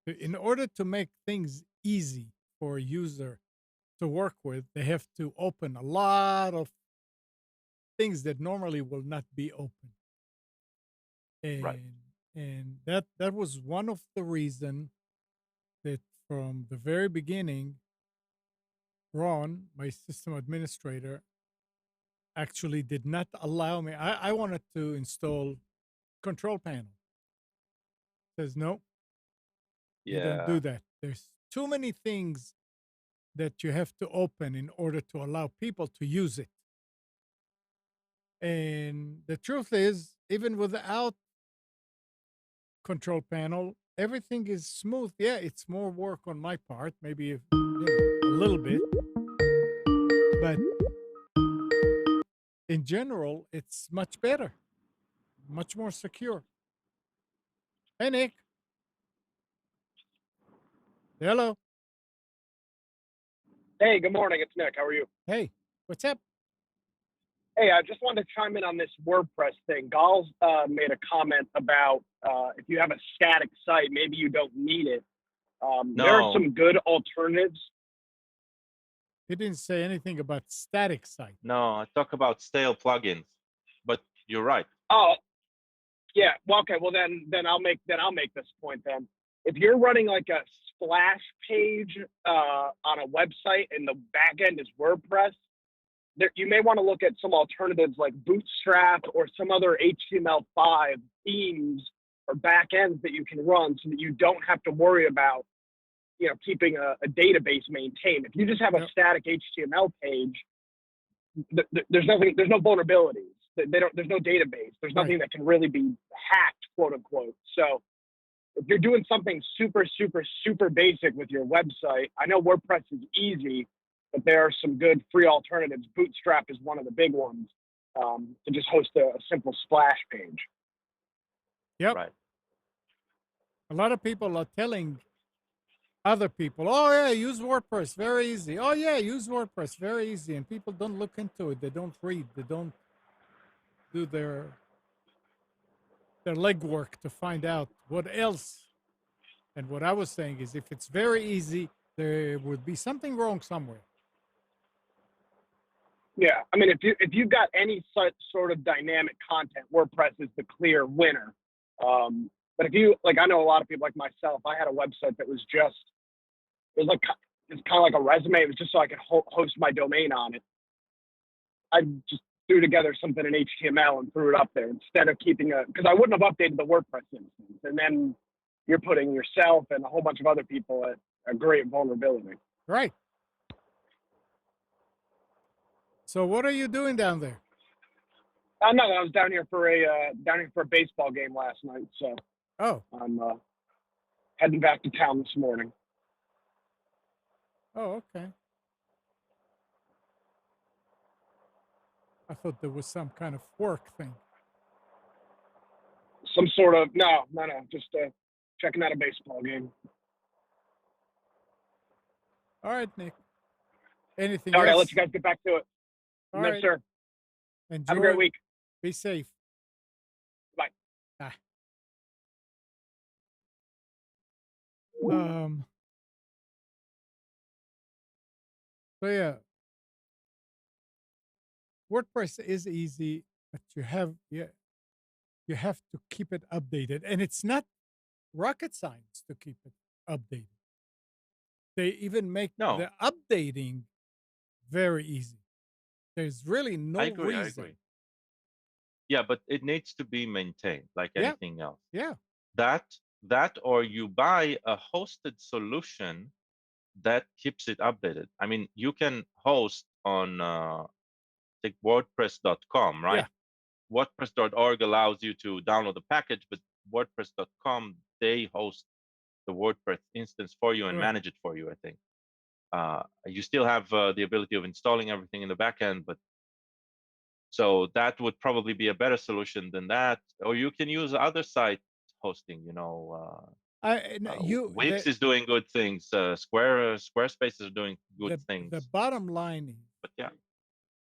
In order to make things easy for a user to work with, they have to open a lot of things that normally will not be open. right. And that was one of the reason that from the very beginning, Ron, my system administrator, actually did not allow me. I wanted to install control panel. Says no, you don't do Yeah, that. There's too many things that you have to open in order to allow people to use it. And the truth is, even without control panel, everything is smooth. Yeah, it's more work on my part, maybe a little bit, but in general, it's much better, much more secure. Hey, Nick. Hello. Hey, good morning. It's Nick. How are you? Hey, what's up? Hey, I just wanted to chime in on this WordPress thing. Gals made a comment about if you have a static site, maybe you don't need it. There are no, some good alternatives. He didn't say anything about static site. no. I talk about stale plugins, but you're right. Oh, yeah. Well, okay. Well, then I'll make this point then. If you're running like a splash page on a website and the back end is WordPress, you may want to look at some alternatives like Bootstrap or some other HTML5 themes or backends that you can run so that you don't have to worry about, keeping a database maintained. If you just have a Yep. static HTML page, there's no vulnerabilities. There's no database. There's nothing that can really be hacked, quote unquote. So if you're doing something super, super, super basic with your website, I know WordPress is easy, but there are some good free alternatives. Bootstrap is one of the big ones to just host a simple splash page. Yep. Right. A lot of people are telling other people, oh yeah, use WordPress, very easy. Oh yeah, use WordPress, very easy. And people don't look into it. They don't read. They don't do their legwork to find out what else. And what I was saying is, if it's very easy, there would be something wrong somewhere. Yeah, I mean, if you've got any such sort of dynamic content, WordPress is the clear winner. But if you like, I know a lot of people like myself. I had a website that was just it was like it's kind of like a resume. It was just so I could host my domain on it. I just threw together something in HTML and threw it up there instead of keeping because I wouldn't have updated the WordPress instance, and then you're putting yourself and a whole bunch of other people at a great vulnerability. Right. So what are you doing down there? No, I was down here for a baseball game last night, so I'm heading back to town this morning. Oh, okay. I thought there was some kind of work thing. Some sort of no, just checking out a baseball game. All right, Nick. Anything All right, else? I'll let you guys get back to it. All no, right. sir. Enjoy. Have a great week. Be safe. Bye. Bye. So yeah, WordPress is easy, but you have to keep it updated, and it's not rocket science to keep it updated. They even make the updating very easy. There's really no reason. I agree. Yeah, but it needs to be maintained like anything else. Yeah. That or you buy a hosted solution that keeps it updated. I mean, you can host on like WordPress.com, right? Yeah. WordPress.org allows you to download the package, but WordPress.com, they host the WordPress instance for you and manage it for you, I think. You still have the ability of installing everything in the backend, but so that would probably be a better solution than that. Or you can use other site hosting, Wix is doing good things. Squarespace is doing good things. The bottom line is, but yeah,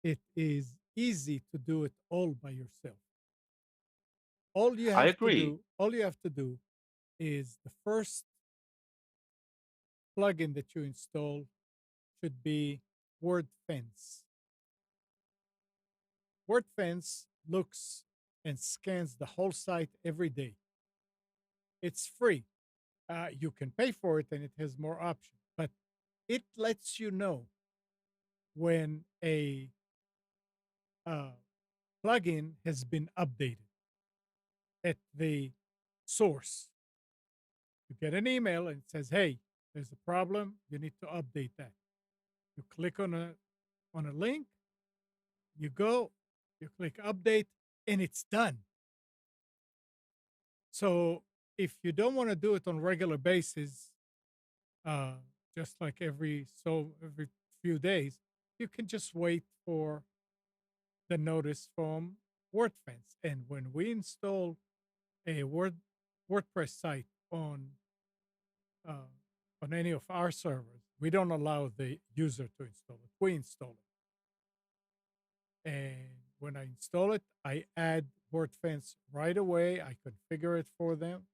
it is easy to do it all by yourself. All you have to do is the first plugin that you install should be WordFence. WordFence looks and scans the whole site every day. It's free. You can pay for it and it has more options, but it lets you know when a plugin has been updated at the source. You get an email and it says, hey, there's a problem. You need to update that. You click on a link, you go, you click update, and it's done. So if you don't want to do it on regular basis, just like every few days, you can just wait for the notice from WordFence. And when we install a WordPress site on any of our servers, we don't allow the user to install it. We install it. And when I install it, I add WordFence right away. I configure it for them.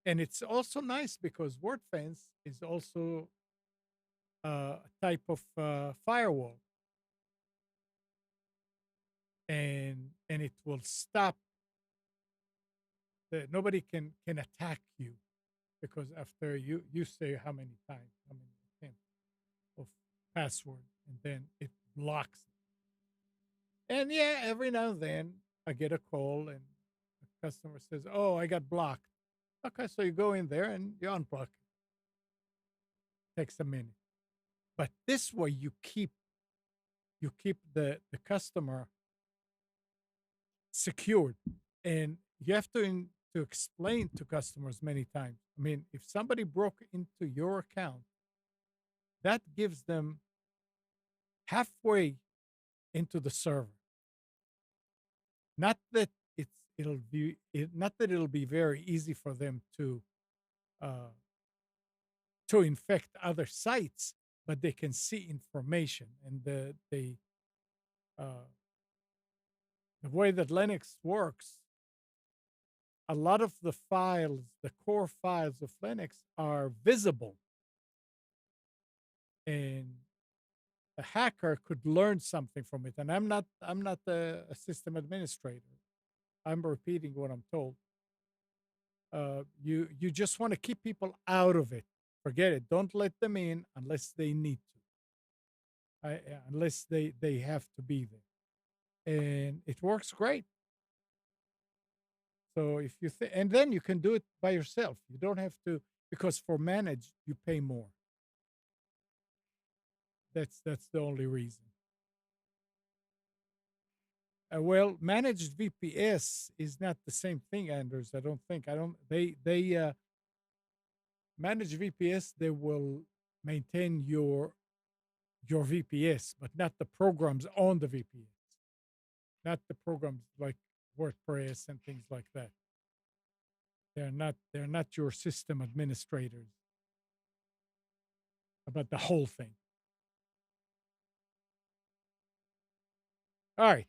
And it's also nice because WordFence is also a type of firewall. And it will stop. Nobody can attack you, because after you say how many times, how many attempts of password, and then it blocks it. And yeah, every now and then I get a call and the customer says, oh, I got blocked. Okay, so you go in there and you unblock it. Takes a minute. But this way you keep the customer secured. And you have to explain to customers many times. I mean, if somebody broke into your account, that gives them halfway into the server. Not that it'll be very easy for them to to infect other sites, but they can see information. And the way that Linux works, a lot of the files, the core files of Linux, are visible, and a hacker could learn something from it. And I'm not a system administrator. I'm repeating what I'm told. You just want to keep people out of it. Forget it. Don't let them in unless they need to. Unless they have to be there, and it works great. So if you and then you can do it by yourself. You don't have to, because for managed you pay more. That's the only reason. Well, managed VPS is not the same thing, Anders. I don't think. I don't. They managed VPS. They will maintain your VPS, but not the programs on the VPS. Not the programs like WordPress and things like that. They're not your system administrators about the whole thing. All right.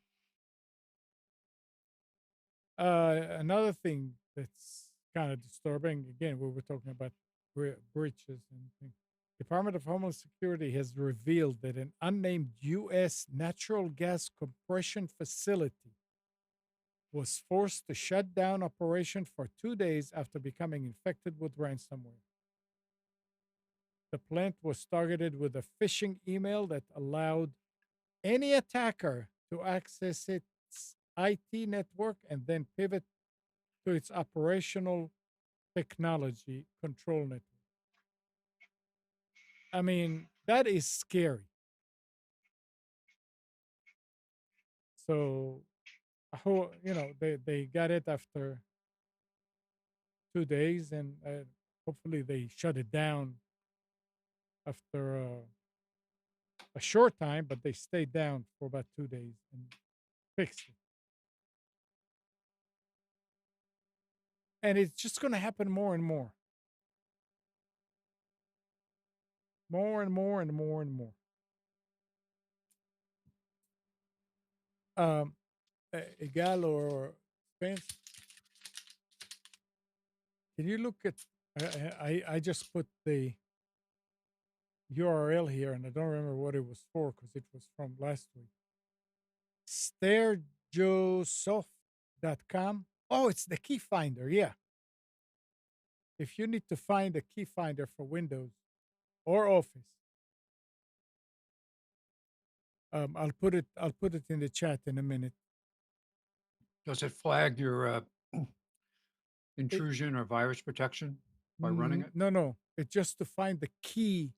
Another thing that's kind of disturbing. Again, we were talking about breaches and things. Department of Homeland Security has revealed that an unnamed U.S. natural gas compression facility was forced to shut down operation for 2 days after becoming infected with ransomware. The plant was targeted with a phishing email that allowed any attacker to access its IT network and then pivot to its operational technology control network. I mean, that is scary. So, they got it after 2 days, and hopefully they shut it down after a short time, but they stayed down for about 2 days and fixed it. And it's just going to happen more and more. More and more and more and more. Egal or Spence, can you look at? I just put the URL here, and I don't remember what it was for because it was from last week. StairJosoft.com. Oh, it's the key finder. Yeah. If you need to find a key finder for Windows or Office, I'll put it in the chat in a minute. Does it flag your intrusion or virus protection by running it? No. It's just to find the key.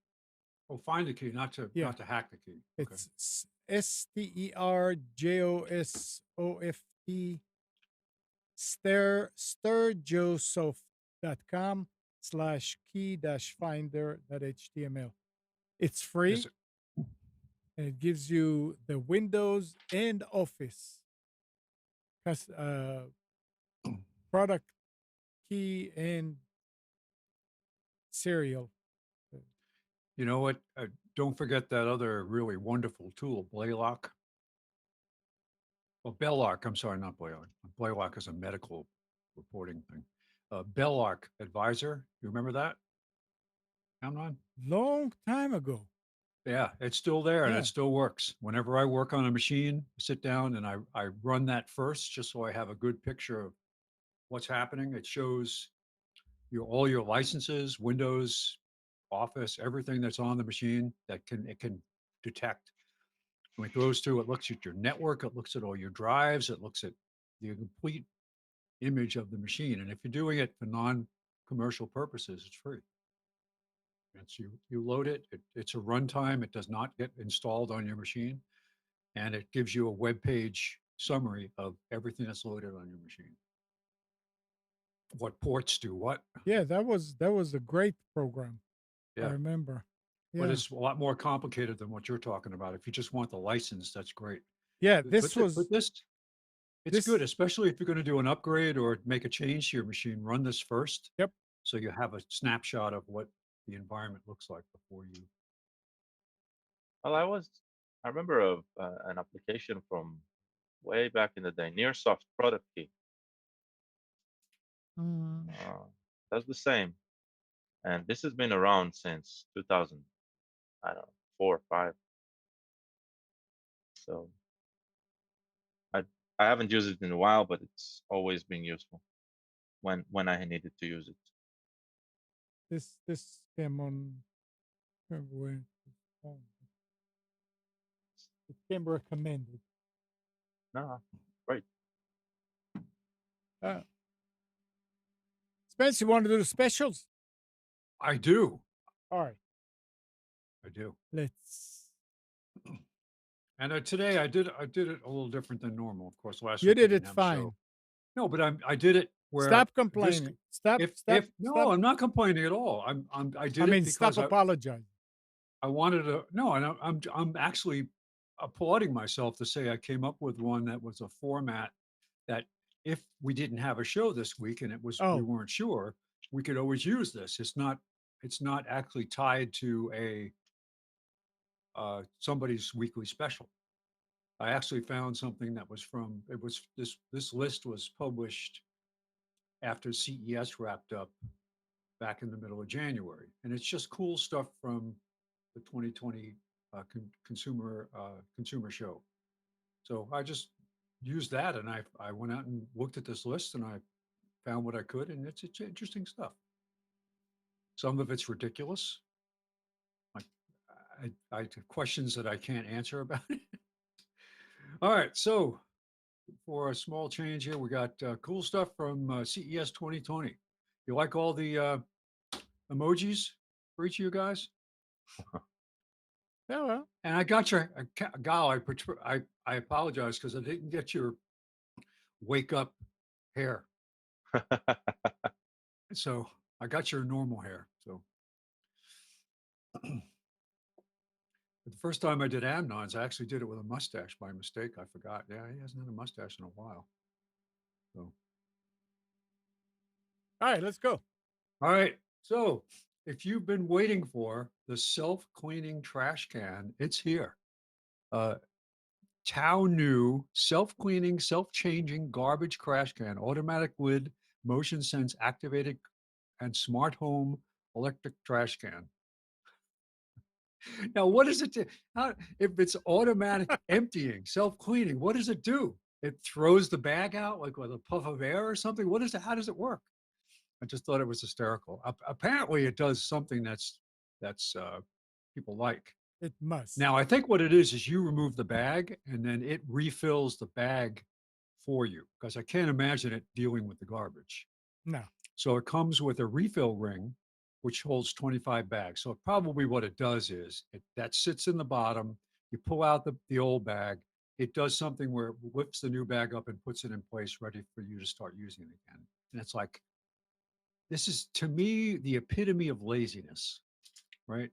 Oh, find the key, not to hack the key. Okay. It's STERJOSOFT StairJoseph.com/key-finder.html. It's free. And it gives you the Windows and Office product key and serial. You know what? Don't forget that other really wonderful tool, Blaylock. Oh, Belloc. I'm sorry, not Blaylock. Blaylock is a medical reporting thing. Belloc Advisor. You remember that? Amnon? Long time ago. Yeah, it's still there and it still works. Whenever I work on a machine, I sit down and I run that first just so I have a good picture of what's happening. It shows all your licenses, Windows, Office, everything that's on the machine that it can detect. When it goes through, it looks at your network, it looks at all your drives, it looks at the complete image of the machine. And if you're doing it for non-commercial purposes, it's free. It's you load it, it's a runtime, it does not get installed on your machine, and it gives you a web page summary of everything that's loaded on your machine. What ports do what. Yeah, that was a great program. Yeah. I remember. Yeah. But it's a lot more complicated than what you're talking about. If you just want the license, that's great. Yeah, it's good, especially if you're going to do an upgrade or make a change to your machine. Run this first. Yep. So you have a snapshot of what the environment looks like before you. Well, I remember an application from way back in the day, Nearsoft Product Key. That's the same, and this has been around since 2000. I don't know, 4 or 5. So I I haven't used it in a while, but it's always been useful when I needed to use it. This came on. Remember when it came recommended. No, right. Spence, you want to do the specials? I do. All right, I do. let's. And today I did it a little different than normal. Of course, last You week I did didn't it have a show. fine. No, but I did it where Stop this, complaining. Stop. Stop. no, stop. I'm not complaining at all. I did I it mean, because stop apologizing. I wanted to. No, and I'm actually applauding myself to say I came up with one that was a format that if we didn't have a show this week and we Oh. weren't sure, we could always use this. It's not actually tied to a somebody's weekly special. I actually found something that was from it was this list was published after CES wrapped up back in the middle of January, and it's just cool stuff from the 2020 consumer show. So I just used that, and I went out and looked at this list, and I found what I could, and it's interesting stuff. Some of it's ridiculous. Like I questions that I can't answer about it. All right, so for a small change here, we got cool stuff from CES 2020. You like all the emojis for each of you guys? Yeah, well. And I got your Gal. I apologize because I didn't get your wake up hair. So I got your normal hair. So the first time I did Amnon's, I actually did it with a mustache by mistake. I forgot. Yeah, he hasn't had a mustache in a while. So All right, let's go. all right. So if you've been waiting for the self-cleaning trash can, it's here. Tao new self-cleaning, self-changing garbage trash can, automatic lid, motion sense activated, and smart home electric trash can. Now, what does it do? If it's automatic emptying, self-cleaning, what does it do? It throws the bag out like with a puff of air or something? What is it? How does it work? I just thought it was hysterical. Apparently, it does something that's people like. It must. Now, I think what it is you remove the bag and then it refills the bag for you because I can't imagine it dealing with the garbage. No. So it comes with a refill ring, which holds 25 bags. So probably what it does is that sits in the bottom. You pull out the old bag. It does something where it lifts the new bag up and puts it in place ready for you to start using it again. And it's like, this is to me the epitome of laziness, right?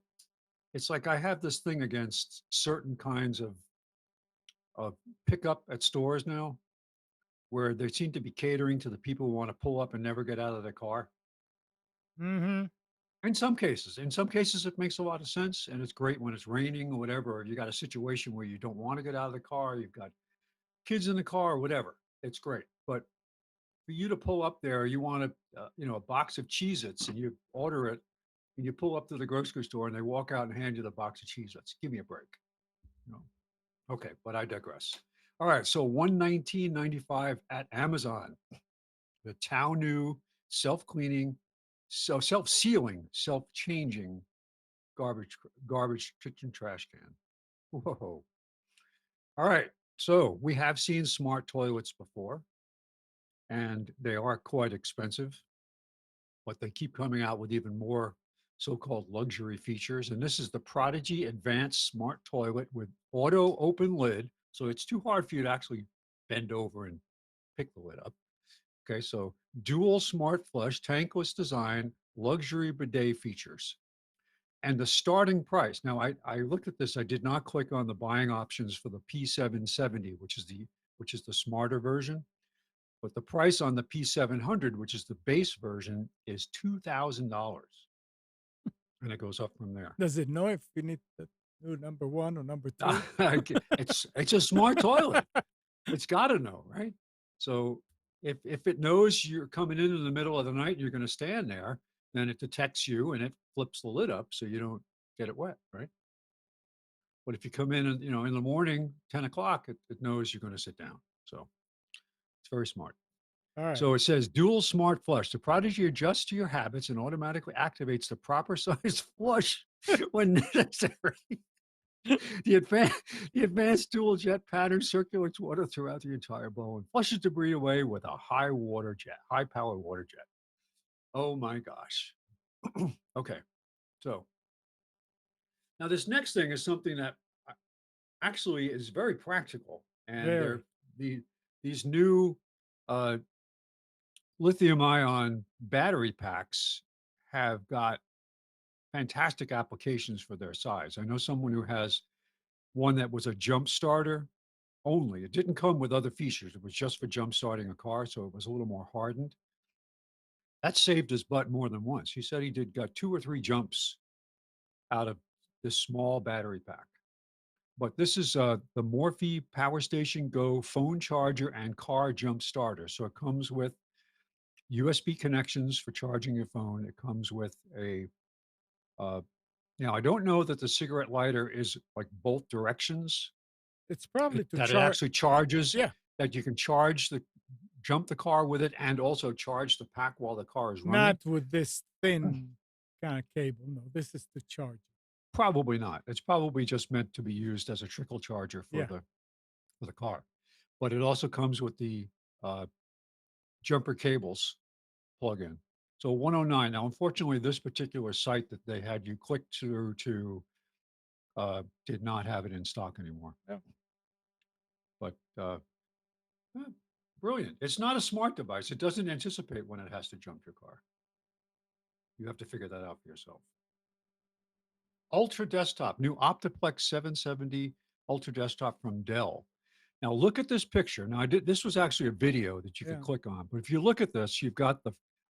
It's like I have this thing against certain kinds of pickup at stores now where they seem to be catering to the people who want to pull up and never get out of their car. Mm-hmm. In some cases, it makes a lot of sense, and it's great when it's raining or whatever. Or you got a situation where you don't want to get out of the car, you've got kids in the car, or whatever. It's great, but for you to pull up there, you want a box of Cheez-Its, and you order it, and you pull up to the grocery store, and they walk out and hand you the box of Cheez-Its. Give me a break. Okay, but I digress. All right, so $119.95 at Amazon. The Tao new self-cleaning, self-sealing, self-changing garbage kitchen trash can. Whoa. All right, so we have seen smart toilets before, and they are quite expensive, but they keep coming out with even more so-called luxury features. And this is the Prodigy Advanced Smart Toilet with auto open lid. So it's too hard for you to actually bend over and pick the lid up. Okay, so dual smart flush, tankless design, luxury bidet features. And the starting price. Now, I looked at this. I did not click on the buying options for the P770, which is the smarter version. But the price on the P700, which is the base version, is $2,000. and it goes up from there. Does it know if you need the new number 1 or number 2? It's a smart toilet. It's got to know, right? So if it knows you're coming in the middle of the night and you're going to stand there, then it detects you and it flips the lid up so you don't get it wet, right? But if you come in, and, in the morning, 10 o'clock, it knows you're going to sit down. So it's very smart. All right. So it says dual smart flush. The Prodigy adjusts to your habits and automatically activates the proper size flush when necessary. The advanced dual jet pattern circulates water throughout the entire bowl and flushes debris away with a high power water jet. Oh my gosh. Okay. So now this next thing is something that actually is very practical. And these new lithium ion battery packs have got fantastic applications for their size. I know someone who has one that was a jump starter only. It didn't come with other features. It was just for jump starting a car, so it was a little more hardened. That saved his butt more than once. He said he got 2 or 3 jumps out of this small battery pack. But this is the Morphe Power Station Go phone charger and car jump starter. So it comes with USB connections for charging your phone. It comes with a now I don't know that the cigarette lighter is like both directions. It's probably to that it charge. actually charges. Yeah. That you can jump the car with it and also charge the pack while the car is running. Not with this thin kind of cable. No, this is the charger. Probably not. It's probably just meant to be used as a trickle charger for the car. But it also comes with the jumper cables plug-in. So 109. Now, unfortunately, this particular site that they had you click through to did not have it in stock anymore. Yeah. But brilliant. It's not a smart device. It doesn't anticipate when it has to jump your car. You have to figure that out for yourself. Ultra Desktop, new Optiplex 770 Ultra Desktop from Dell. Now look at this picture. Now this was actually a video that you could click on, but if you look at this, you've got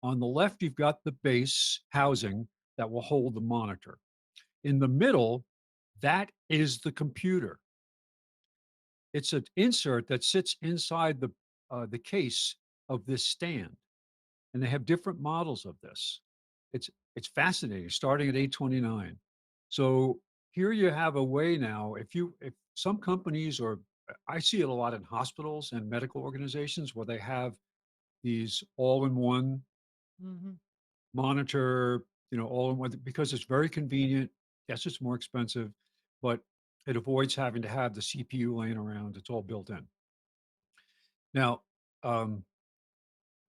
on the left, you've got the base housing that will hold the monitor. In the middle, that is the computer. It's an insert that sits inside the case of this stand, and they have different models of this. It's fascinating, starting at $829. So here you have a way now. If some companies, or I see it a lot in hospitals and medical organizations, where they have these all-in-one monitor, all-in-one, because it's very convenient. Yes, it's more expensive, but it avoids having to have the CPU laying around. It's all built in. Now,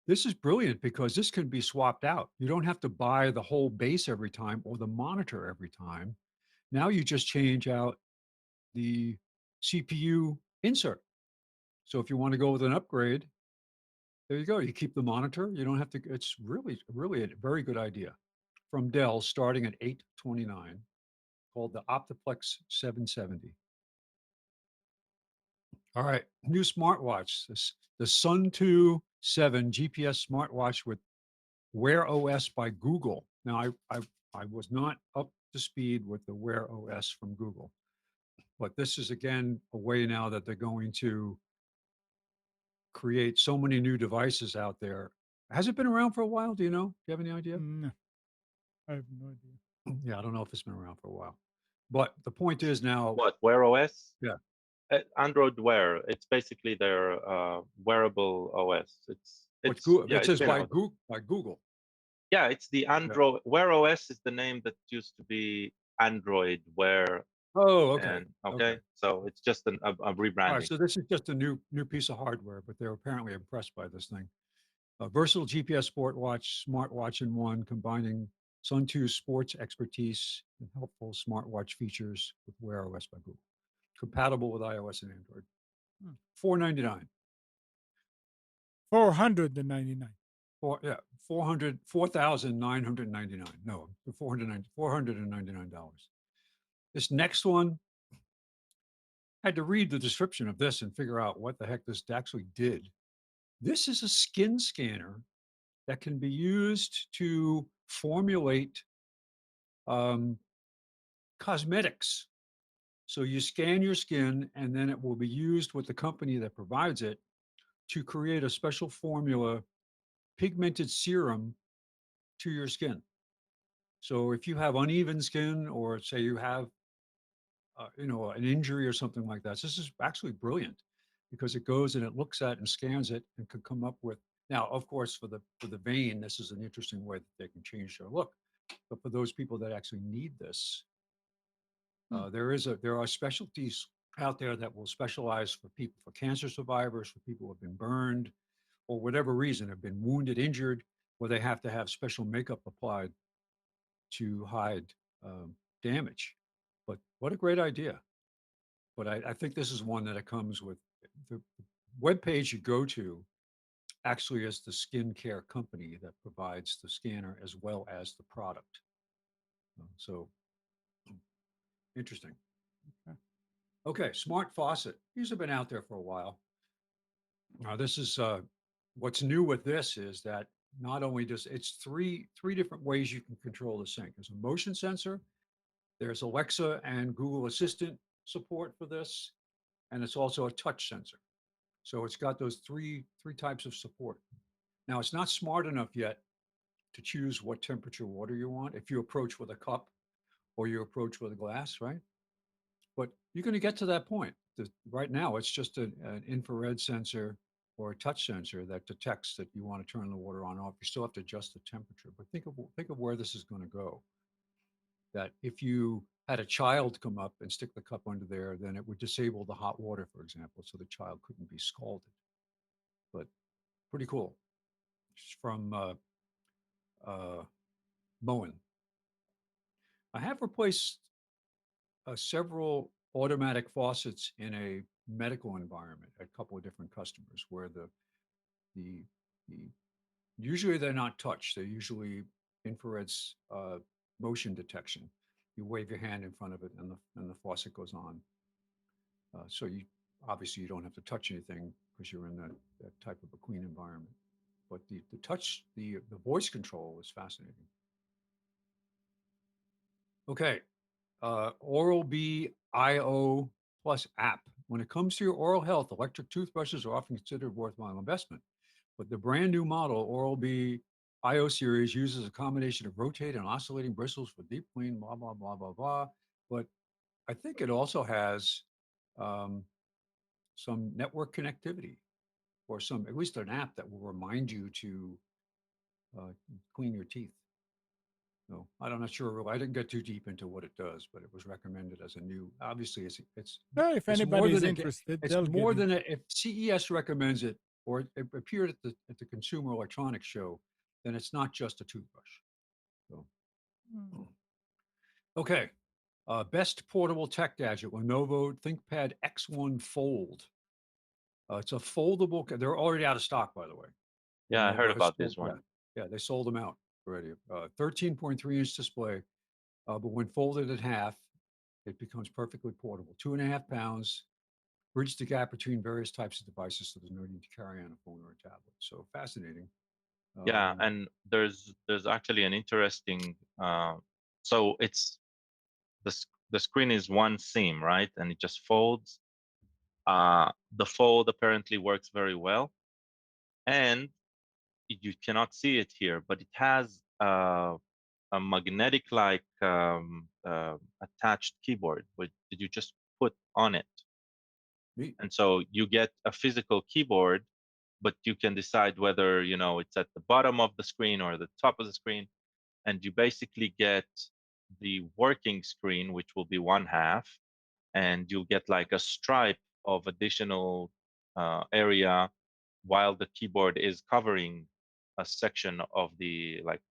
this is brilliant because this can be swapped out. You don't have to buy the whole base every time or the monitor every time. Now you just change out the CPU insert. So if you want to go with an upgrade, there you go. You keep the monitor. You don't have to. It's really, really a very good idea. From Dell, starting at $829, called the Optiplex 770. All right, new smartwatch. The Sun 2 7 GPS smartwatch with Wear OS by Google. Now, I was not up to speed with the Wear OS from Google, but this is again a way now that they're going to create so many new devices out there. Has it been around for a while? Do you know? Do you have any idea? No, I have no idea. Yeah, I don't know if it's been around for a while, but the point is now. What, Wear OS? Yeah. Android Wear. It's basically their wearable OS. It says by Google. Yeah, it's the Android Wear OS is the name that used to be Android Wear. Oh, okay. Okay. So it's just a rebranding. All right, so this is just a new piece of hardware, but they're apparently impressed by this thing. A versatile GPS smartwatch in one, combining Sun 2 sports expertise and helpful smartwatch features with Wear OS by Google. Compatible with iOS and Android. $499. $499. $4,999. No, $499. This next one, I had to read the description of this and figure out what the heck this actually did. This is a skin scanner that can be used to formulate um, cosmetics. So you scan your skin, and then it will be used with the company that provides it to create a special formula pigmented serum to your skin. So if you have uneven skin, or say you have, an injury or something like that, this is actually brilliant because it goes and it looks at and scans it and can come up with. Now, of course, for the vein, this is an interesting way that they can change their look. But for those people that actually need this, there are specialties out there that will specialize for people, for cancer survivors, for people who have been burned, or whatever reason, have been wounded, injured, where they have to have special makeup applied to hide damage. But what a great idea. But I think this is one that it comes with. The web page you go to actually is the skincare company that provides the scanner as well as the product. So interesting. Okay, smart faucet. These have been out there for a while. This is what's new with this is that not only does it's three different ways you can control the sink. There's a motion sensor, there's Alexa and Google Assistant support for this, and it's also a touch sensor. So it's got those three types of support. Now it's not smart enough yet to choose what temperature water you want if you approach with a cup or you approach with a glass, right? But you're going to get to that point. Right now, it's just an infrared sensor or a touch sensor that detects that you want to turn the water on or off. You still have to adjust the temperature. But think of where this is going to go. That if you had a child come up and stick the cup under there, then it would disable the hot water, for example, so the child couldn't be scalded. But pretty cool. It's from Moen. I have replaced several automatic faucets in a medical environment at a couple of different customers where the usually they're not touch. They're usually infrared motion detection. You wave your hand in front of it and the faucet goes on. So you obviously you don't have to touch anything because you're in that type of a clean environment. But the touch, the voice control is fascinating. Okay, Oral-B IO Plus app. When it comes to your oral health, electric toothbrushes are often considered worthwhile investment. But the brand new model, Oral-B IO series, uses a combination of rotating and oscillating bristles for deep clean, blah, blah, blah, blah, blah. But I think it also has some network connectivity or at least an app that will remind you to clean your teeth. No, I'm not sure. I didn't get too deep into what it does, but it was recommended as a new. Obviously, it's Well, if it's more anybody's than interested, it's they'll more get it. than if CES recommends it or it appeared at the Consumer Electronics Show, then it's not just a toothbrush. So, okay, best portable tech gadget: Lenovo ThinkPad X1 Fold. It's a foldable. They're already out of stock, by the way. Yeah, I heard Lenovo has about sold this one. that. Yeah, they sold them out already. 13.3-inch display. But when folded in half, it becomes perfectly portable. 2.5 pounds, bridge the gap between various types of devices, so there's no need to carry on a phone or a tablet. So fascinating. Yeah, and there's actually an interesting. So it's the screen is one seam, right, and it just folds. The fold apparently works very well, and you cannot see it here, but it has a magnetic-like attached keyboard, which you just put on it. Neat. And so you get a physical keyboard, but you can decide whether it's at the bottom of the screen or the top of the screen, and you basically get the working screen, which will be one half, and you'll get like a stripe of additional area while the keyboard is covering a section of the like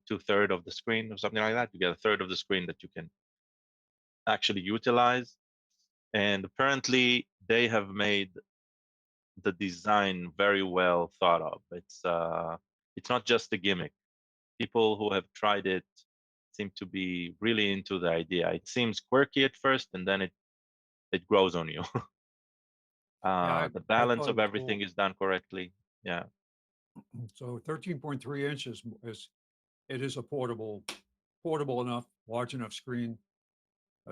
2/3 of the screen or something like that. You get a third of the screen that you can actually utilize. And apparently they have made the design very well thought of. It's not just a gimmick. People who have tried it seem to be really into the idea. It seems quirky at first, and then it grows on you. Yeah, The I balance thought it of was everything cool. is done correctly. Yeah. So 13.3 inches is it is a portable portable enough, large enough screen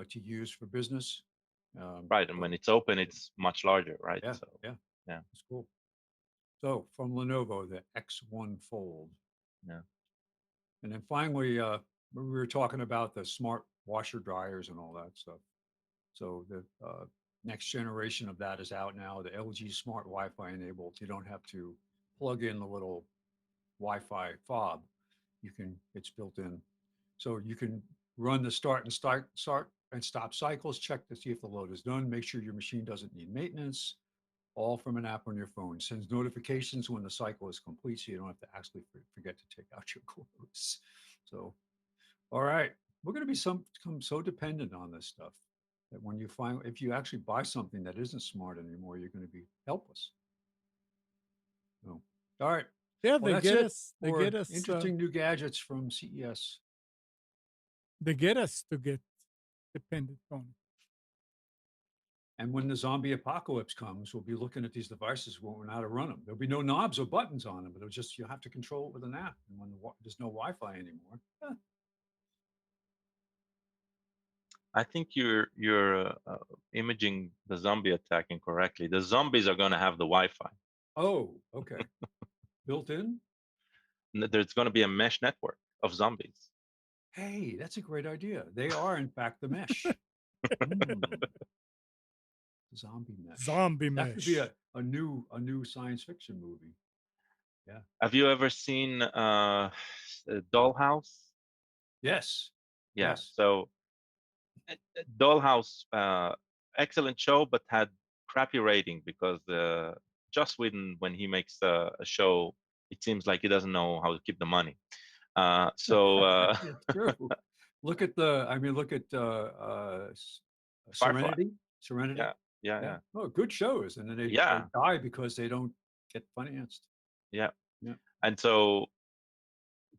to use for business. Right, and when it's open, it's much larger, right? Yeah, So yeah, yeah, it's cool. So from Lenovo, the X1 Fold. yeah. And then finally, we were talking about the smart washer dryers and all that stuff. So the next generation of that is out now. The LG Smart Wi-Fi enabled. You don't have to plug in the little Wi-Fi fob. It's built in. So you can run the start and stop cycles, check to see if the load is done, make sure your machine doesn't need maintenance, all from an app on your phone. Sends notifications when the cycle is complete, so you don't have to actually forget to take out your clothes. So, all right, we're going to become so dependent on this stuff that if you actually buy something that isn't smart anymore, you're going to be helpless. So, all right. Yeah, Well, they that's get it us. They for get us. interesting new gadgets from CES. They get us to get dependent on it. And when the zombie apocalypse comes, we'll be looking at these devices, we won't know how to run them. There'll be no knobs or buttons on them, but you have to control it with an app. And when there's no Wi-Fi anymore, I think you're imaging the zombie attack incorrectly. The zombies are going to have the Wi-Fi. oh, okay, built in. There's going to be a mesh network of zombies. Hey, that's a great idea. They are, in fact, the mesh. Zombie mesh. Zombie That could be mesh. a new science fiction movie. Yeah. Have you ever seen Dollhouse? Yes. Yeah. Yes. So Dollhouse, excellent show, but had crappy rating because Joss Whedon, when he makes a show, it seems like he doesn't know how to keep the money. It's true. Look at Firefly. Serenity. Serenity. Yeah. Oh, good shows, and then they die because they don't get financed. Yeah. Yeah. And so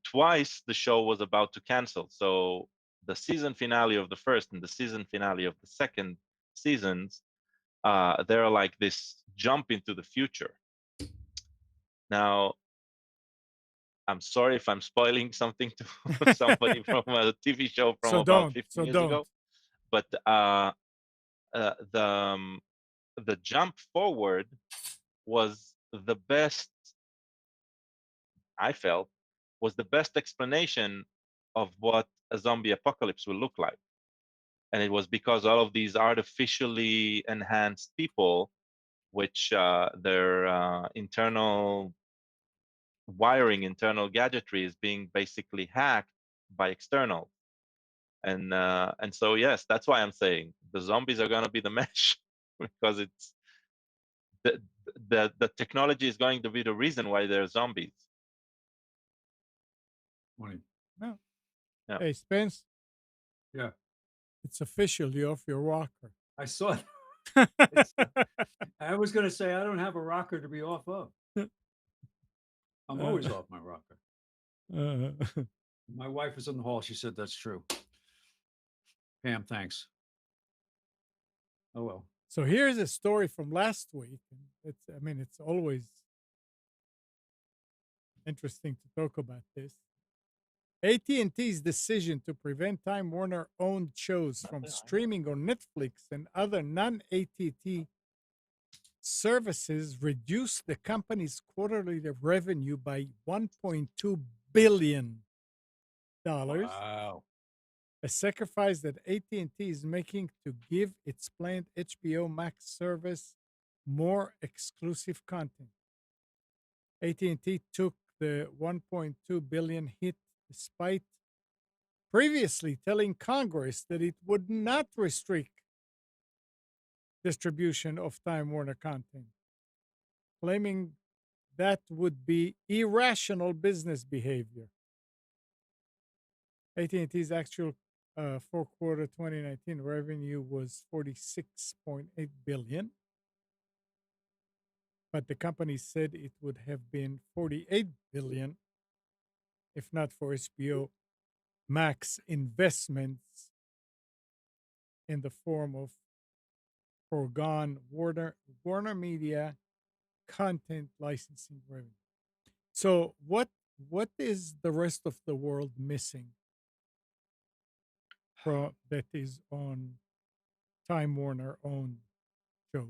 twice the show was about to cancel. So the season finale of the first and the season finale of the second seasons, they're like this jump into the future. Now, I'm sorry if I'm spoiling something to somebody from a TV show from about 15 years ago, but the jump forward was the best, I felt, was the best explanation of what a zombie apocalypse will look like. And it was because all of these artificially enhanced people, which their internal wiring, internal gadgetry is being basically hacked by external. And so yes, that's why I'm saying the zombies are going to be the mesh because it's the technology is going to be the reason why they're zombies. Funny. No. Yeah. Hey, Spence. Yeah. It's official. You're off your rocker. I saw it. I was going to say I don't have a rocker to be off of. I'm always off my rocker. My wife was in the hall. She said that's true. Pam, thanks. Oh well. So here's a story from last week. It's always interesting to talk about this. AT&T's decision to prevent Time Warner-owned shows from streaming on Netflix and other non-ATT services reduced the company's quarterly revenue by $1.2 billion. Wow. A sacrifice that AT&T is making to give its planned HBO Max service more exclusive content. AT&T took the $1.2 billion hit despite previously telling Congress that it would not restrict distribution of Time Warner content, claiming that would be irrational business behavior. AT&T's actual fourth quarter 2019 revenue was $46.8 billion, but the company said it would have been $48 billion if not for HBO Max investments in the form of foregone Warner Media content licensing revenue. So what is the rest of the world missing that is on Time Warner owned shows.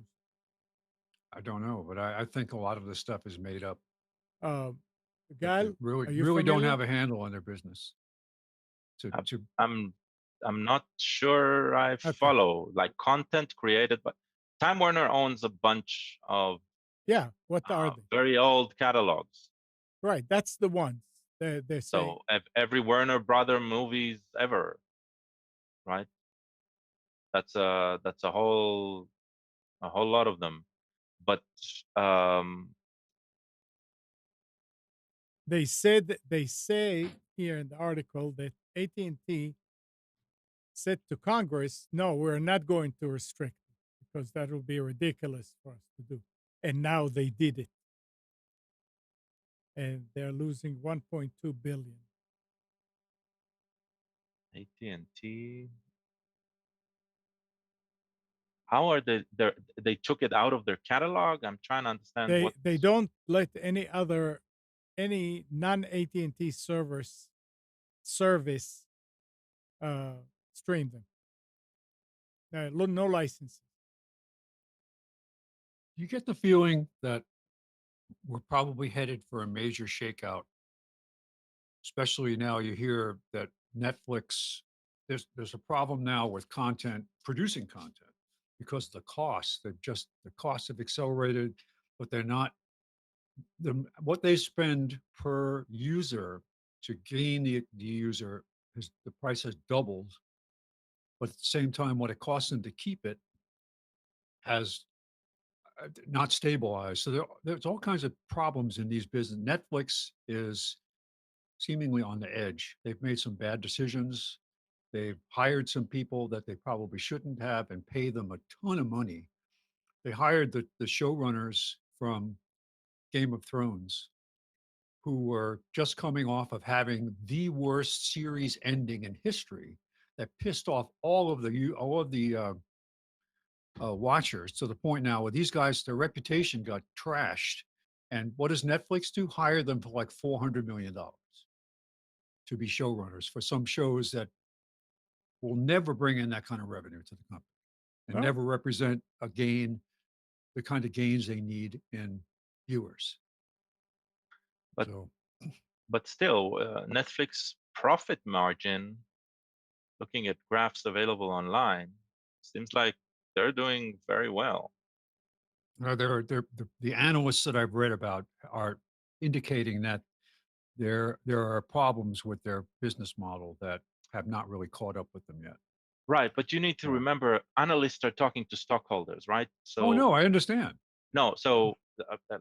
I don't know, but I think a lot of this stuff is made up. Uh, That they Gal, really are you really don't familiar? have a handle on their business. To I'm to I'm I'm not sure I Okay. follow like content created, but Time Warner owns a bunch of Yeah. What are they? very old catalogs. Right. That's the ones they're saying. So every Warner Brother movies ever, right? That's a whole lot of them. But They say here in the article that AT&T said to Congress, "No, we're not going to restrict it because that will be ridiculous for us to do." And now they did it, and they're losing 1.2 billion. AT&T, how are they took it out of their catalog? I'm trying to understand what They don't let any non AT&T service stream them. No licenses. You get the feeling that we're probably headed for a major shakeout, especially now you hear that Netflix, there's a problem now with producing content because the costs have accelerated, but they're not what they spend per user to gain the user the price has doubled, but at the same time, what it costs them to keep it has not stabilized. So there's all kinds of problems in these business. Netflix is seemingly on the edge. They've made some bad decisions. They've hired some people that they probably shouldn't have and pay them a ton of money. They hired the showrunners from Game of Thrones, who were just coming off of having the worst series ending in history that pissed off all of the watchers to the point now where these guys, their reputation got trashed. And what does Netflix do? Hire them for like $400 million to be showrunners for some shows that will never bring in that kind of revenue to the company and Well, never represent the kind of gains they need in viewers. but So but still Netflix profit margin, looking at graphs available online, seems like they're doing very well. the analysts that I've read about are indicating that there are problems with their business model that have not really caught up with them yet. Right, but you need to So, remember analysts are talking to stockholders, right? oh So no, I understand. no, so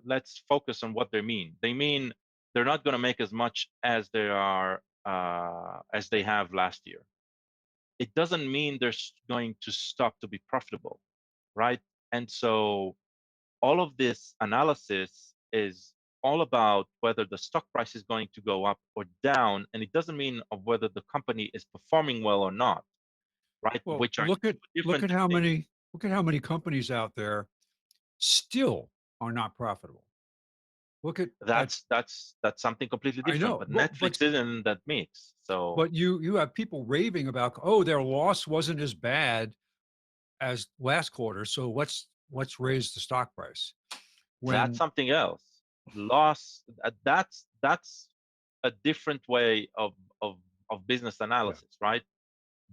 let's focus on what they mean. They mean they're not going to make as much as they have last year. It doesn't mean they're going to stop to be profitable, right? And so all of this analysis is all about whether the stock price is going to go up or down, and it doesn't mean of whether the company is performing well or not, right? Well, Which are look different at how things. many companies out there still are not profitable. Look at That's something completely I different. know, But Netflix isn't in that mix. So but you have people raving about, oh, their loss wasn't as bad as last quarter, so let's raise the stock price. that's When something else. Loss, that's a different way of business yeah, analysis, right?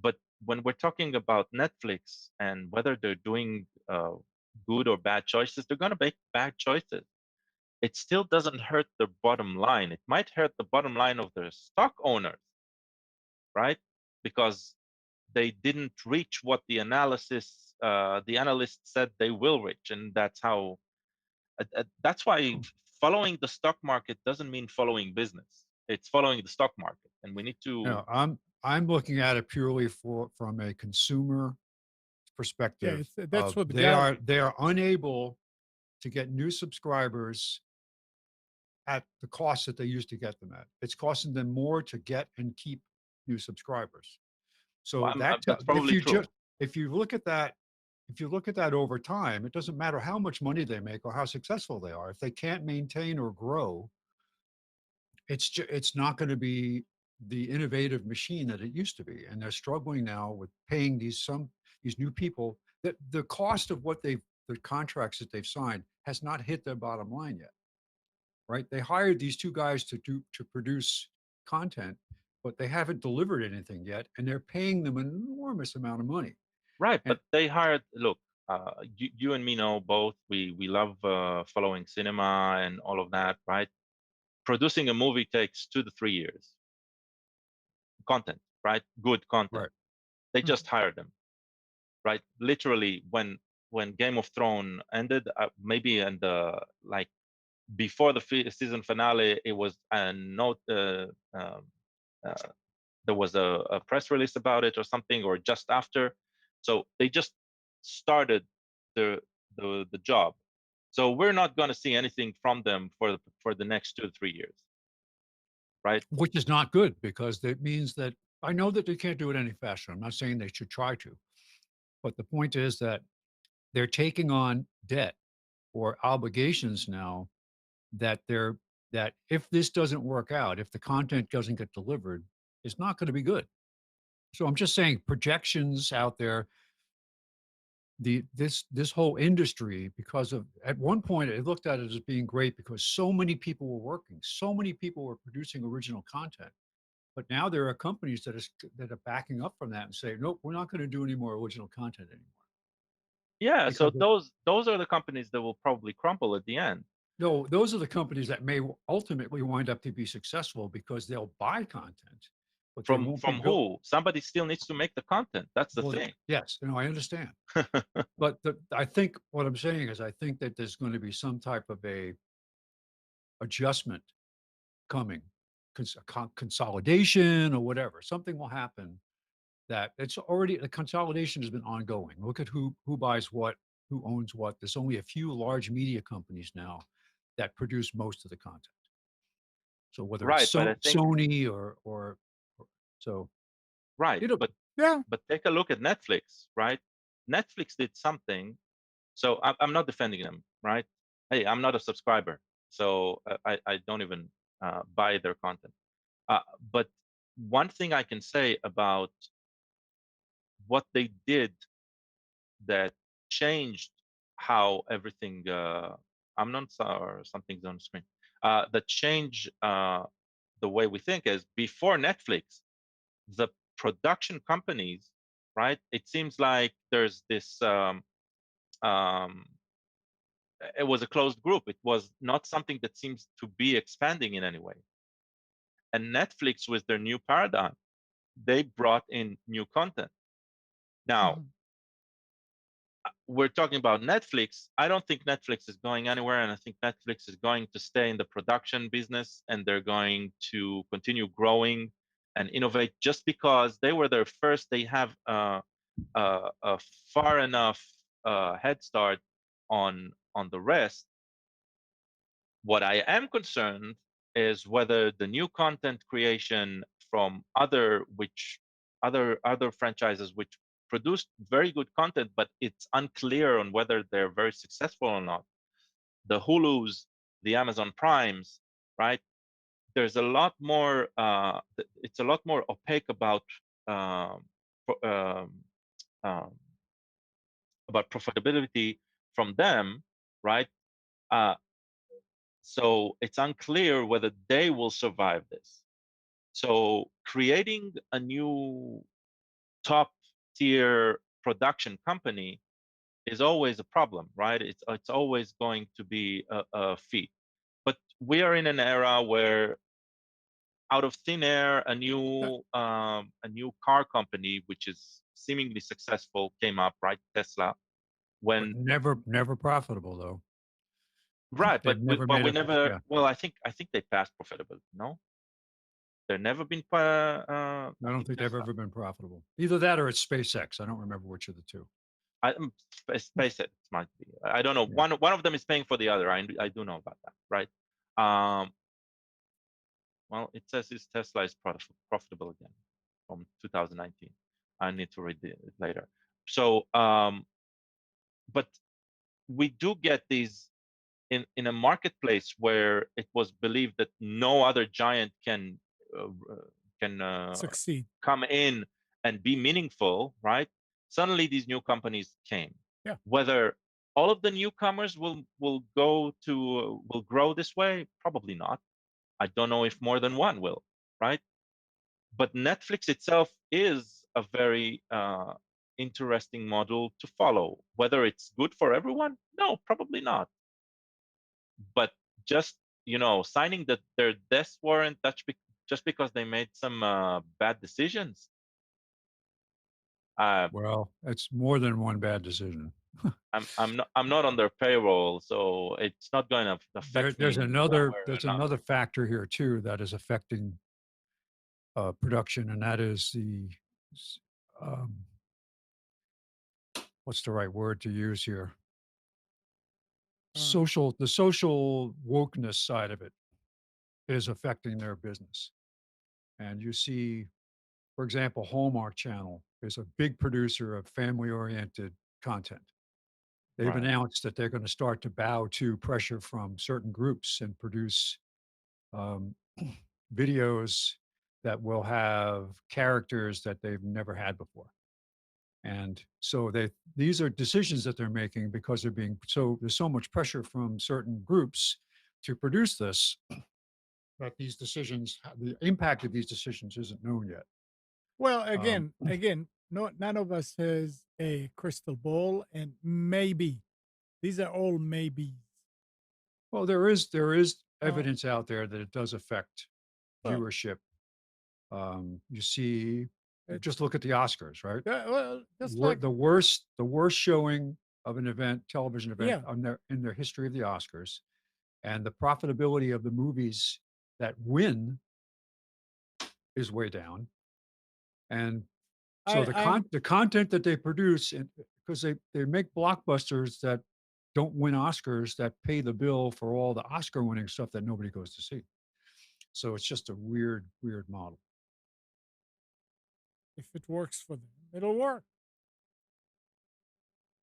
But when we're talking about Netflix and whether they're doing good or bad choices, they're going to make bad choices. It still doesn't hurt their bottom line. It might hurt the bottom line of their stock owners, right? Because they didn't reach what the analyst said they will reach, and that's why following the stock market doesn't mean following business. It's following the stock market, and we need to. no, I'm looking at it purely from a consumer yeah, perspective that's of what the guy. they are unable to get new subscribers at the cost that they used to get them at. It's costing them more to get and keep new subscribers. So That's probably true. if you look at that, if you look at that over time, it doesn't matter how much money they make or how successful they are. If they can't maintain or grow, it's not going to be the innovative machine that it used to be, and they're struggling now with paying these new people that the cost of what the contracts that they've signed has not hit their bottom line yet. Right? They hired these two guys to produce content, but they haven't delivered anything yet, and they're paying them an enormous amount of money. Right, And but they hired. Look, you and me know both. We love following cinema and all of that, right? Producing a movie takes 2 to 3 years. Content, right? Good content. right, They just hired them, right? Literally, when Game of Thrones ended, maybe in the like before the season finale, it was a note. There was a press release about it or something, or just after. So they just started the job. So we're not going to see anything from them for the next 2 to 3 years, right? which is not good because that means that I know that they can't do it any faster. I'm not saying they should try to, but the point is that they're taking on debt or obligations now that if this doesn't work out, if the content doesn't get delivered, it's not going to be good. So I'm just saying projections out there, this whole industry, because of at one point it looked at it as being great because so many people were working, so many people were producing original content. But now there are companies that are backing up from that and say, nope, we're not going to do any more original content anymore. Yeah. So Because those are the companies that will probably crumble at the end. no, those are the companies that may ultimately wind up to be successful because they'll buy content, but they won't be From built. who? Somebody still needs to make the content. That's the Well, thing. yes, no, I understand. But I think what I'm saying is I think that there's going to be some type of a adjustment coming, consolidation or whatever. Something will happen that it's already the consolidation has been ongoing. Look at who buys what, who owns what. There's only a few large media companies now that produce most of the content. So whether it's Right, but I think Sony or so right, it'll Yeah. but take a look at Netflix, right? Netflix did something. So I'm not defending them, right? Hey, I'm not a subscriber, so I don't even buy their content. But one thing I can say about what they did that changed how everything. I'm not or something's on the screen. That changed the way we think is before Netflix, the production companies, right? It seems like there's this. Um, it was a closed group. It was not something that seems to be expanding in any way. And Netflix, with their new paradigm, they brought in new content. Now, Mhm. we're talking about Netflix. I don't think Netflix is going anywhere, and I think Netflix is going to stay in the production business, and they're going to continue growing and innovate just because they were there first. They have a far enough head start on the rest. What I am concerned is whether the new content creation from other franchises which produced very good content, but it's unclear on whether they're very successful or not. The Hulus, the Amazon Primes, right? There's a lot more. It's a lot more opaque um, um, um, about profitability from them, right? Uh, so it's unclear whether they will survive this. So creating a new top tier production company is always a problem, right? It's always going to be a feat. But we are in an era where out of thin air, a new car company which is seemingly successful came up, right? Tesla. but When never profitable though. right, They've never but made we a never. yeah. Well, I think they passed profitability. No, they've never been. I I don't think think they've Tesla. ever been profitable. Either that or it's SpaceX. I don't remember which of the two. SpaceX might be. I don't know. Yeah. One of them is paying for the other. I do know about that, right? Um, well, it says Tesla is profitable again from 2019. I need to read it later. So, but we do get these in a marketplace where it was believed that no other giant can succeed. come in and be meaningful, right? Suddenly these new companies came. Yeah. Whether all of the newcomers will grow this way, probably not. I don't know if more than one will, right? But Netflix itself is a very interesting model to follow. Whether it's good for everyone, no, probably not. But just signing their death warrant just because they made some bad decisions. Well, it's more than one bad decision. I'm not on their payroll, so it's not going to affect There's me. another factor here too that is affecting production, and that is um, what's the right word to use here? The social wokeness side of it is affecting their business. And you see, for example, Hallmark Channel is a big producer of family-oriented content. They've Right. announced that they're going to start to bow to pressure from certain groups and produce videos that will have characters that they've never had before. And so these are decisions that they're making because there's so much pressure from certain groups to produce this that the impact of these decisions isn't known yet. Well, again, none of us has a crystal ball, and maybe these are all maybes. Well, there is evidence out there that it does affect viewership. You see, just look at the Oscars, right? Well, just like The worst showing of an television event in their history of the Oscars, and the profitability of the movies that win is way down. And so the content that they produce, because they make blockbusters that don't win Oscars, that pay the bill for all the Oscar winning stuff that nobody goes to see. So it's just a weird model. if it works for them, it'll work.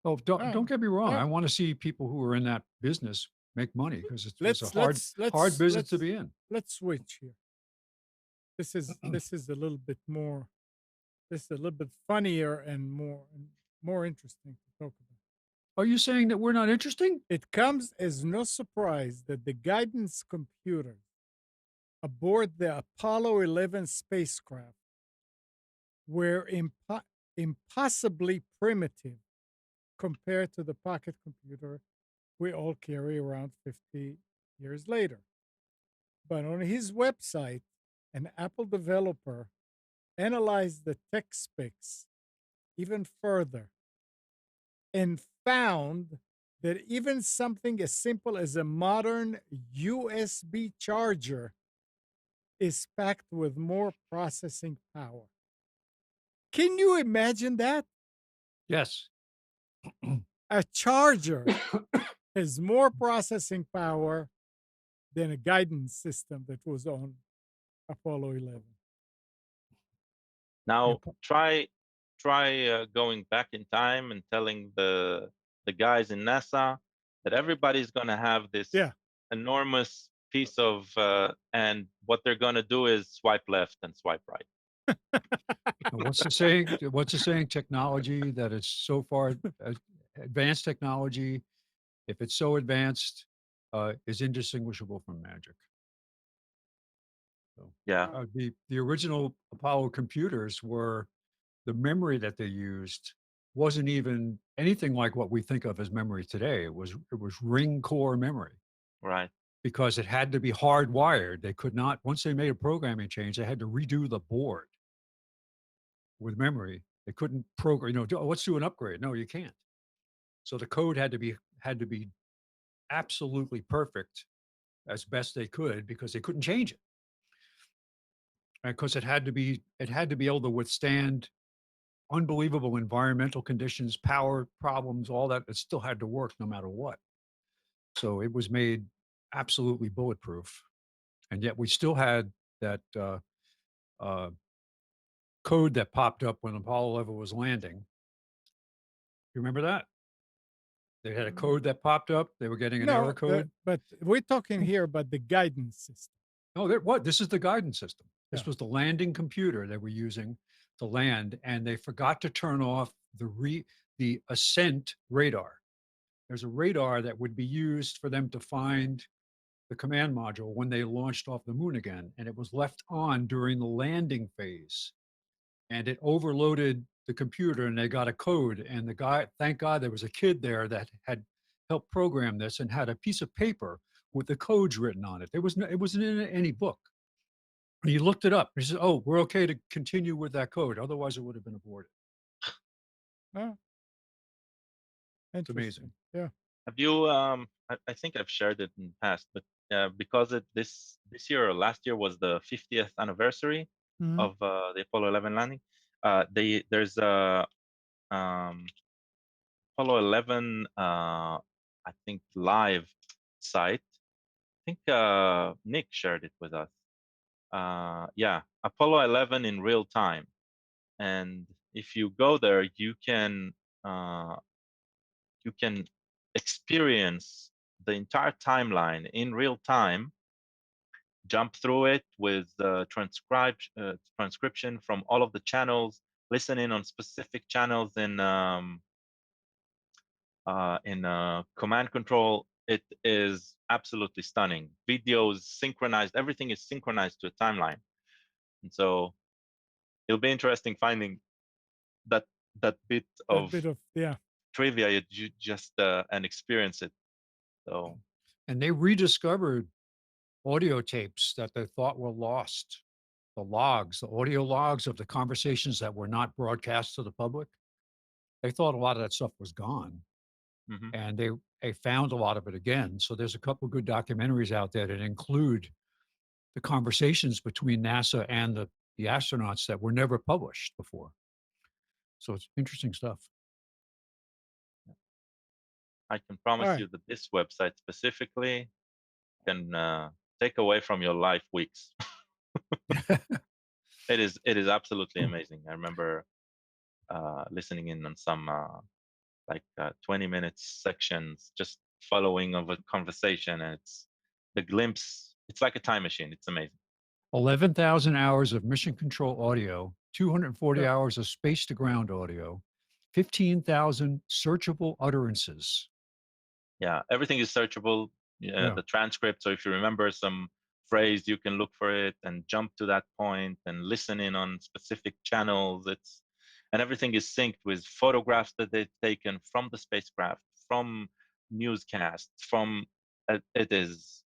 Oh, don't get me wrong. I want to see people who are in that business make money because it's a hard business to be in. Let's switch here. This is a little bit more. This is a little bit funnier and more interesting to talk about. Are you saying that we're not interesting? It comes as no surprise that the guidance computers aboard the Apollo 11 spacecraft were impossibly primitive compared to the pocket computer we all carry around 50 years later. But on his website, an Apple developer analyzed the tech specs even further and found that even something as simple as a modern USB charger is packed with more processing power. Can you imagine that? Yes. A charger has more processing power than a guidance system that was on Apollo 11. Now try going back in time and telling the guys in NASA that everybody's going to have this enormous piece of and what they're going to do is swipe left and swipe right. What's the saying? What's the saying? Technology that is so far advanced technology, if it's so advanced, is indistinguishable from magic. So, yeah. The original Apollo computers were the memory that they used wasn't even anything like what we think of as memory today. It was ring core memory. Right. Because it had to be hardwired. They could not, once they made a programming change, they had to redo the board with memory. They couldn't program, let's do an upgrade. No, you can't. So the code had to be absolutely perfect as best they could because they couldn't change it. And because it had to be able to withstand unbelievable environmental conditions, power problems, all that. It still had to work no matter what. So it was made absolutely bulletproof. And yet we still had that code that popped up when Apollo 11 was landing. You remember that? They had a code that popped up. They were getting an error code. But we're talking here about the guidance system. No, this is the guidance system. This was the landing computer they were using to land, and they forgot to turn off the ascent radar. There's a radar that would be used for them to find the command module when they launched off the moon again, and it was left on during the landing phase. And it overloaded the computer, and they got a code. And the guy, thank God, there was a kid there that had helped program this and had a piece of paper with the codes written on it. It wasn't in any book. And he looked it up. He said, "Oh, we're okay to continue with that code. Otherwise, it would have been aborted." Oh, It's interesting. amazing. Yeah. Have you? I think I've shared it in the past, but because this year or last year was the 50th anniversary Mhm. of the Apollo 11 landing. There's a Apollo 11, I think, live site. I think Nick shared it with us. Yeah, Apollo 11 in real time. And if you go there, you can experience the entire timeline in real time, jump through it with transcription from all of the channels, listen in on specific channels in command control. It is absolutely stunning. Videos synchronized, everything is synchronized to a timeline. And so it'll be interesting finding that bit That of bit of trivia you just and experience it. So And they rediscovered audio tapes that they thought were lost. The logs, the audio logs of the conversations that were not broadcast to the public. They thought a lot of that stuff was gone. mhm. And they found a lot of it again. So there's a couple good documentaries out there that include the conversations between NASA and the astronauts that were never published before. So it's interesting stuff. I can promise Alright. you that this website specifically can take away from your life weeks. It is absolutely amazing. I remember listening in on some 20 minutes sections, just following of a conversation, and it's the glimpse. It's like a time machine. It's amazing. 11,000 hours of mission control audio, 240 Yeah. hours of space to ground audio, 15,000 searchable utterances. Yeah, everything is searchable. Yeah. The transcript. So if you remember some phrase, you can look for it and jump to that point and listen in on specific channels. And everything is synced with photographs that they've taken from the spacecraft, from newscasts, from it is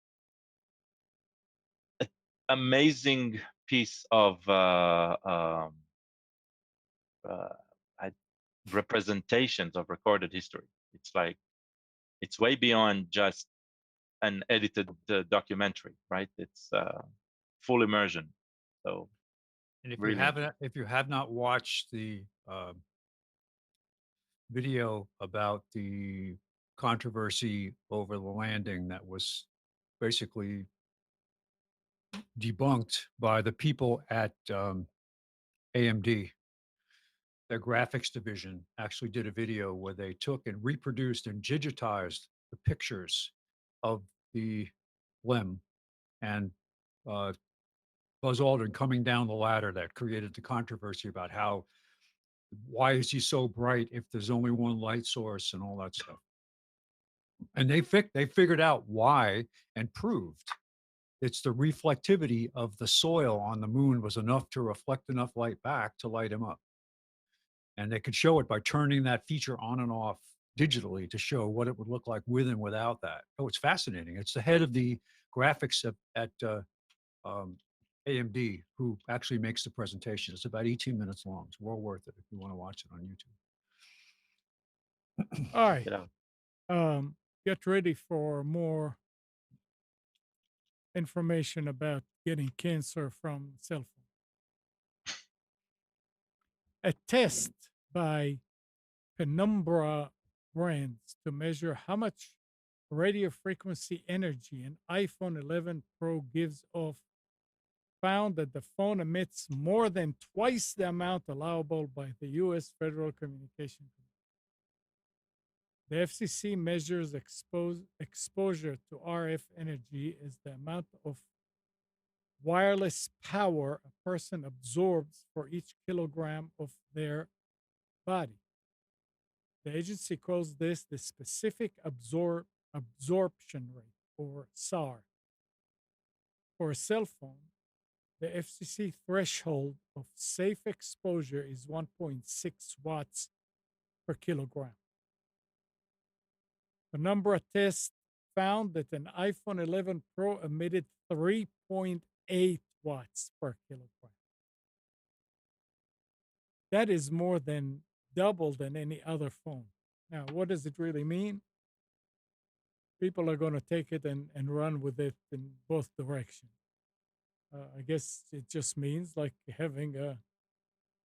an amazing piece of uh, representations of recorded history. It's way beyond just an edited documentary, right? It's full immersion. So And if really you have not watched the video about the controversy over the landing that was basically debunked by the people at AMD, their graphics division actually did a video where they took and reproduced and digitized the pictures of the LEM and uh, Buzz Aldrin coming down the ladder that created the controversy about why is he so bright if there's only one light source and all that stuff. And they figured out why and proved it's the reflectivity of the soil on the moon was enough to reflect enough light back to light him up. And they could show it by turning that feature on and off digitally to show what it would look like with and without that. Oh, it's fascinating. It's the head of the graphics at AMD who actually makes the presentation. It's about 18 minutes long. It's well worth it if you want to watch it on YouTube. All right. get out. Get ready for more information about getting cancer from cell phone. A test by Penumbra Brands to measure how much radio frequency energy an iPhone 11 Pro gives off found that the phone emits more than twice the amount allowable by the U.S. Federal Communication Commission. The FCC measures exposure to RF energy as the amount of wireless power a person absorbs for each kilogram of their body. The agency calls this the specific absorption rate, or SAR. For a cell phone, the FCC threshold of safe exposure is 1.6 watts per kilogram. A number of tests found that an iPhone 11 Pro emitted 3.8 watts per kilogram. That is more than double than any other phone. Now, what does it really mean? People are going to take it and run with it in both directions. I guess it just means like having a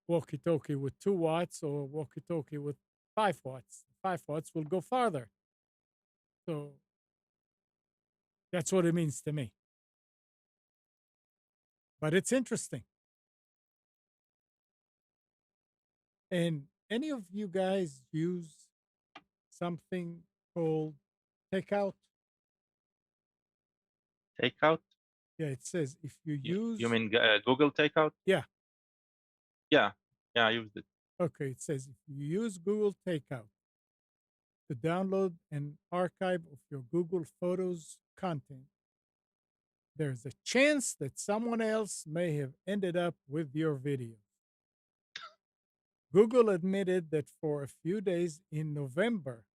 walkie talkie with 2 watts or a walkie talkie with 5 watts. 5 watts will go farther. So that's what it means to me. But it's interesting. And any of you guys use something called takeout? Takeout? Yeah, it says if you use. You mean Google Takeout? Yeah. Yeah. Yeah, I used it. Okay, it says if you use Google Takeout to download an archive of your Google Photos content, there's a chance that someone else may have ended up with your video. Google admitted that for a few days in November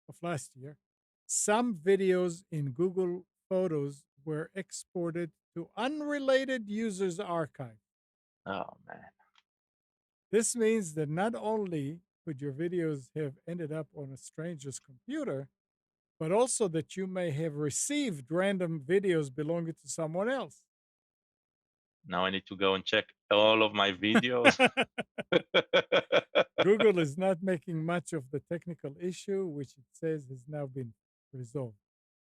of last year, some videos in Google Photos were exported to unrelated users' archive. Oh, man. This means that not only could your videos have ended up on a stranger's computer, but also that you may have received random videos belonging to someone else. Now I need to go and check all of my videos. Google is not making much of the technical issue, which it says has now been resolved,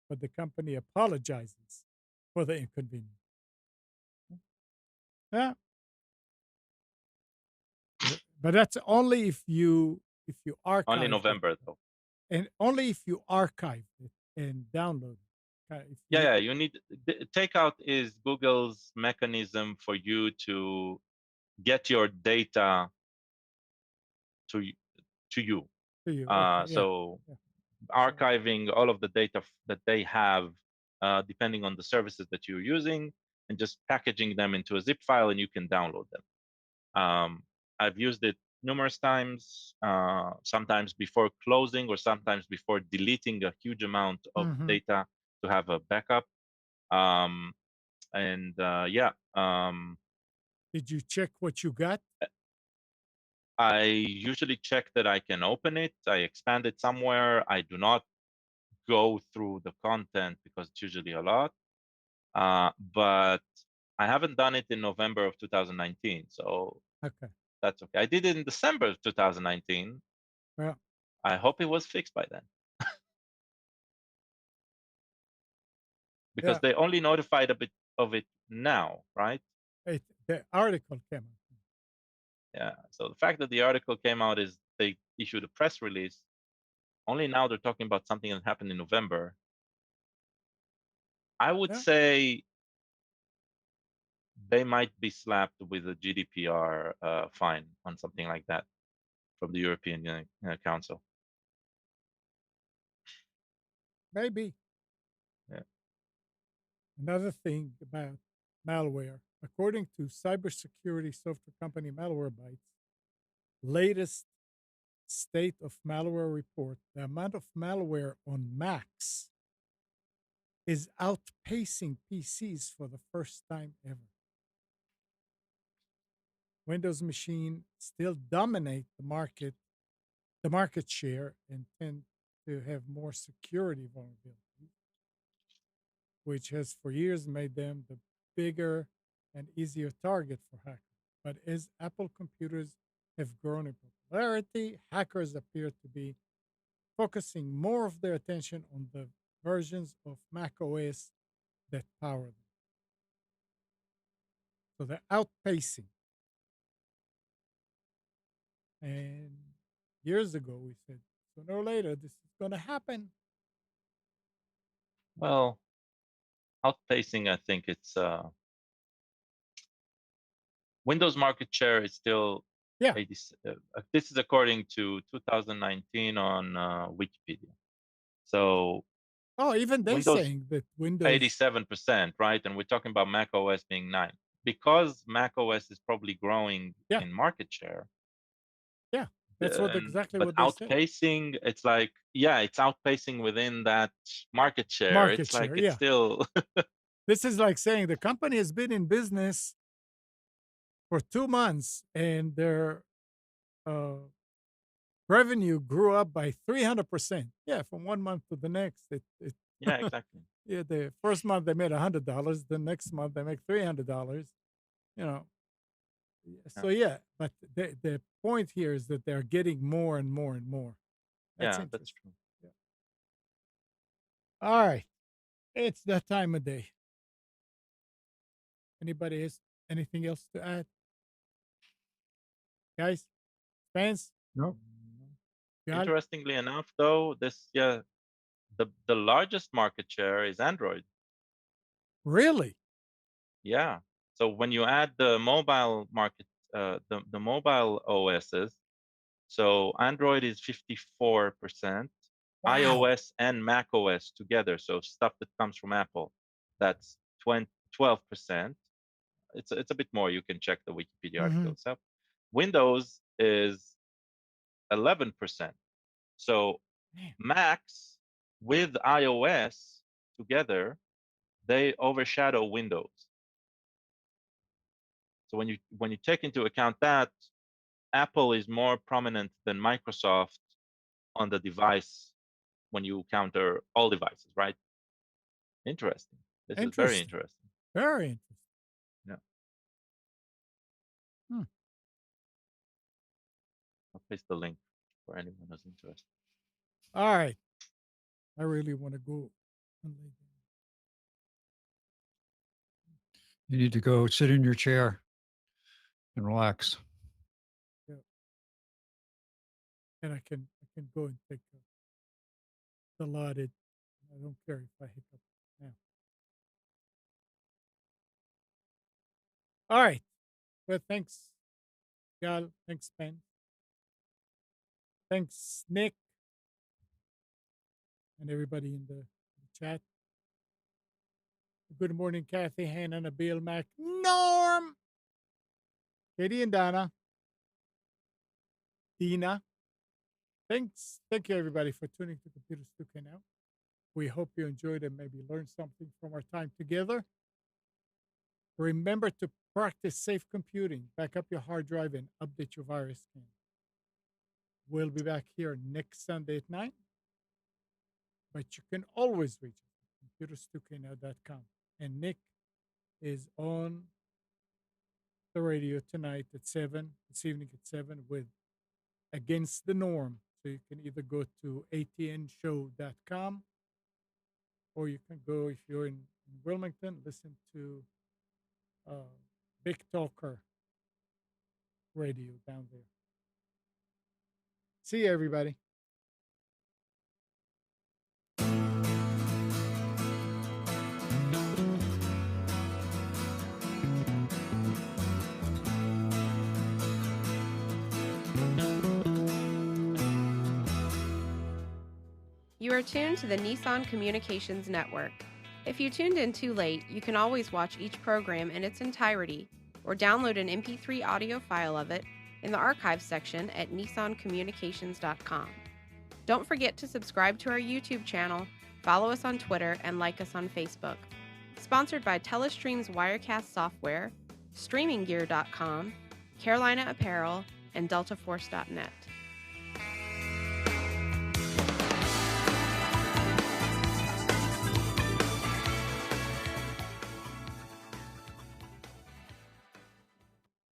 but the company apologizes for the inconvenience. Yeah. But that's only if you archive Only November, it, though. and only if you archive it and download it. Yeah, you need Takeout is Google's mechanism for you to get your data to you. To you. So archiving all of the data that they have, depending on the services that you're using, and just packaging them into a zip file, and you can download them. I've used it numerous times, sometimes before closing or sometimes before deleting a huge amount of data to have a backup. Did you check what you got? I usually check that I can open it. I expand it somewhere. I do not go through the content because it's usually a lot. But I haven't done it in November of 2019, so okay, that's okay. I did it in December of 2019. Well, I hope it was fixed by then. Because they only notified a bit of it now, right? The article came out. Yeah. So the fact that the article came out is they issued a press release. Only now they're talking about something that happened in November. I would say they might be slapped with a GDPR fine on something like that from the European Council. Maybe. Yeah. Another thing about malware, according to cybersecurity software company Malwarebytes, latest state of malware report, the amount of malware on Macs is outpacing PCs for the first time ever. Windows machine still dominate the market share, and tend to have more security vulnerabilities, which has for years made them the bigger and easier target for hackers. But as Apple computers have grown in popularity, hackers appear to be focusing more of their attention on the versions of Mac OS that power them. So they're outpacing. And years ago, we said, sooner or later, this is going to happen. Well, outpacing, I think it's Windows market share is still 80. This is according to 2019 on Wikipedia. So even they Windows saying that Windows 87%, right? And we're talking about Mac OS being 9. Because Mac OS is probably growing in market share. Yeah, that's exactly but what they said. Outpacing, it's like, it's outpacing within that market share. It's like it's still. This is like saying the company has been in business for 2 months and their revenue grew up by 300%. Yeah, from 1 month to the next. Yeah, exactly. The first month they made $100. The next month they make $300. You know. So but the point here is that they're getting more and more and more. That's interesting. That's true. Yeah. All right, it's that time of day. Anybody has anything else to add, guys? Fans? No. Interestingly enough, though, the largest market share is Android. Really? Yeah. So when you add the mobile market, the mobile OSs, so Android is 54%, iOS and Mac OS together, so stuff that comes from Apple, that's 12%. It's a bit more. You can check the Wikipedia article itself. Windows is 11%. So Macs with iOS together, they overshadow Windows. So when you take into account that, Apple is more prominent than Microsoft on the device when you counter all devices, right? Interesting. This is very interesting. Very interesting. Yeah. I'll paste the link for anyone who's interested. All right. I really want to go. You need to go sit in your chair and relax. Yeah. And I can go and take the lauded. I don't care if I hiccup now. All right. Well, thanks, Gal. Thanks, Ben. Thanks, Nick. And everybody in the chat. Good morning, Kathy, Hannah, Nabil, Mac, Norm, Katie and Donna, Dina. Thanks. Thank you, everybody, for tuning to Computers 2K Now. We hope you enjoyed and maybe learned something from our time together. Remember to practice safe computing. Back up your hard drive and update your virus scan. We'll be back here next Sunday at 9. But you can always reach us at computers2know.com. And Nick is on the radio tonight at 7, this evening at 7 with Against the Norm. So you can either go to atnshow.com or you can go, if you're in Wilmington, listen to Big Talker Radio down there. See you, everybody. You are tuned to the Nissan Communications Network. If you tuned in too late, you can always watch each program in its entirety or download an MP3 audio file of it in the archives section at nissancommunications.com. Don't forget to subscribe to our YouTube channel, follow us on Twitter, and like us on Facebook. Sponsored by Telestream's Wirecast software, StreamingGear.com, Carolina Apparel, and DeltaForce.net.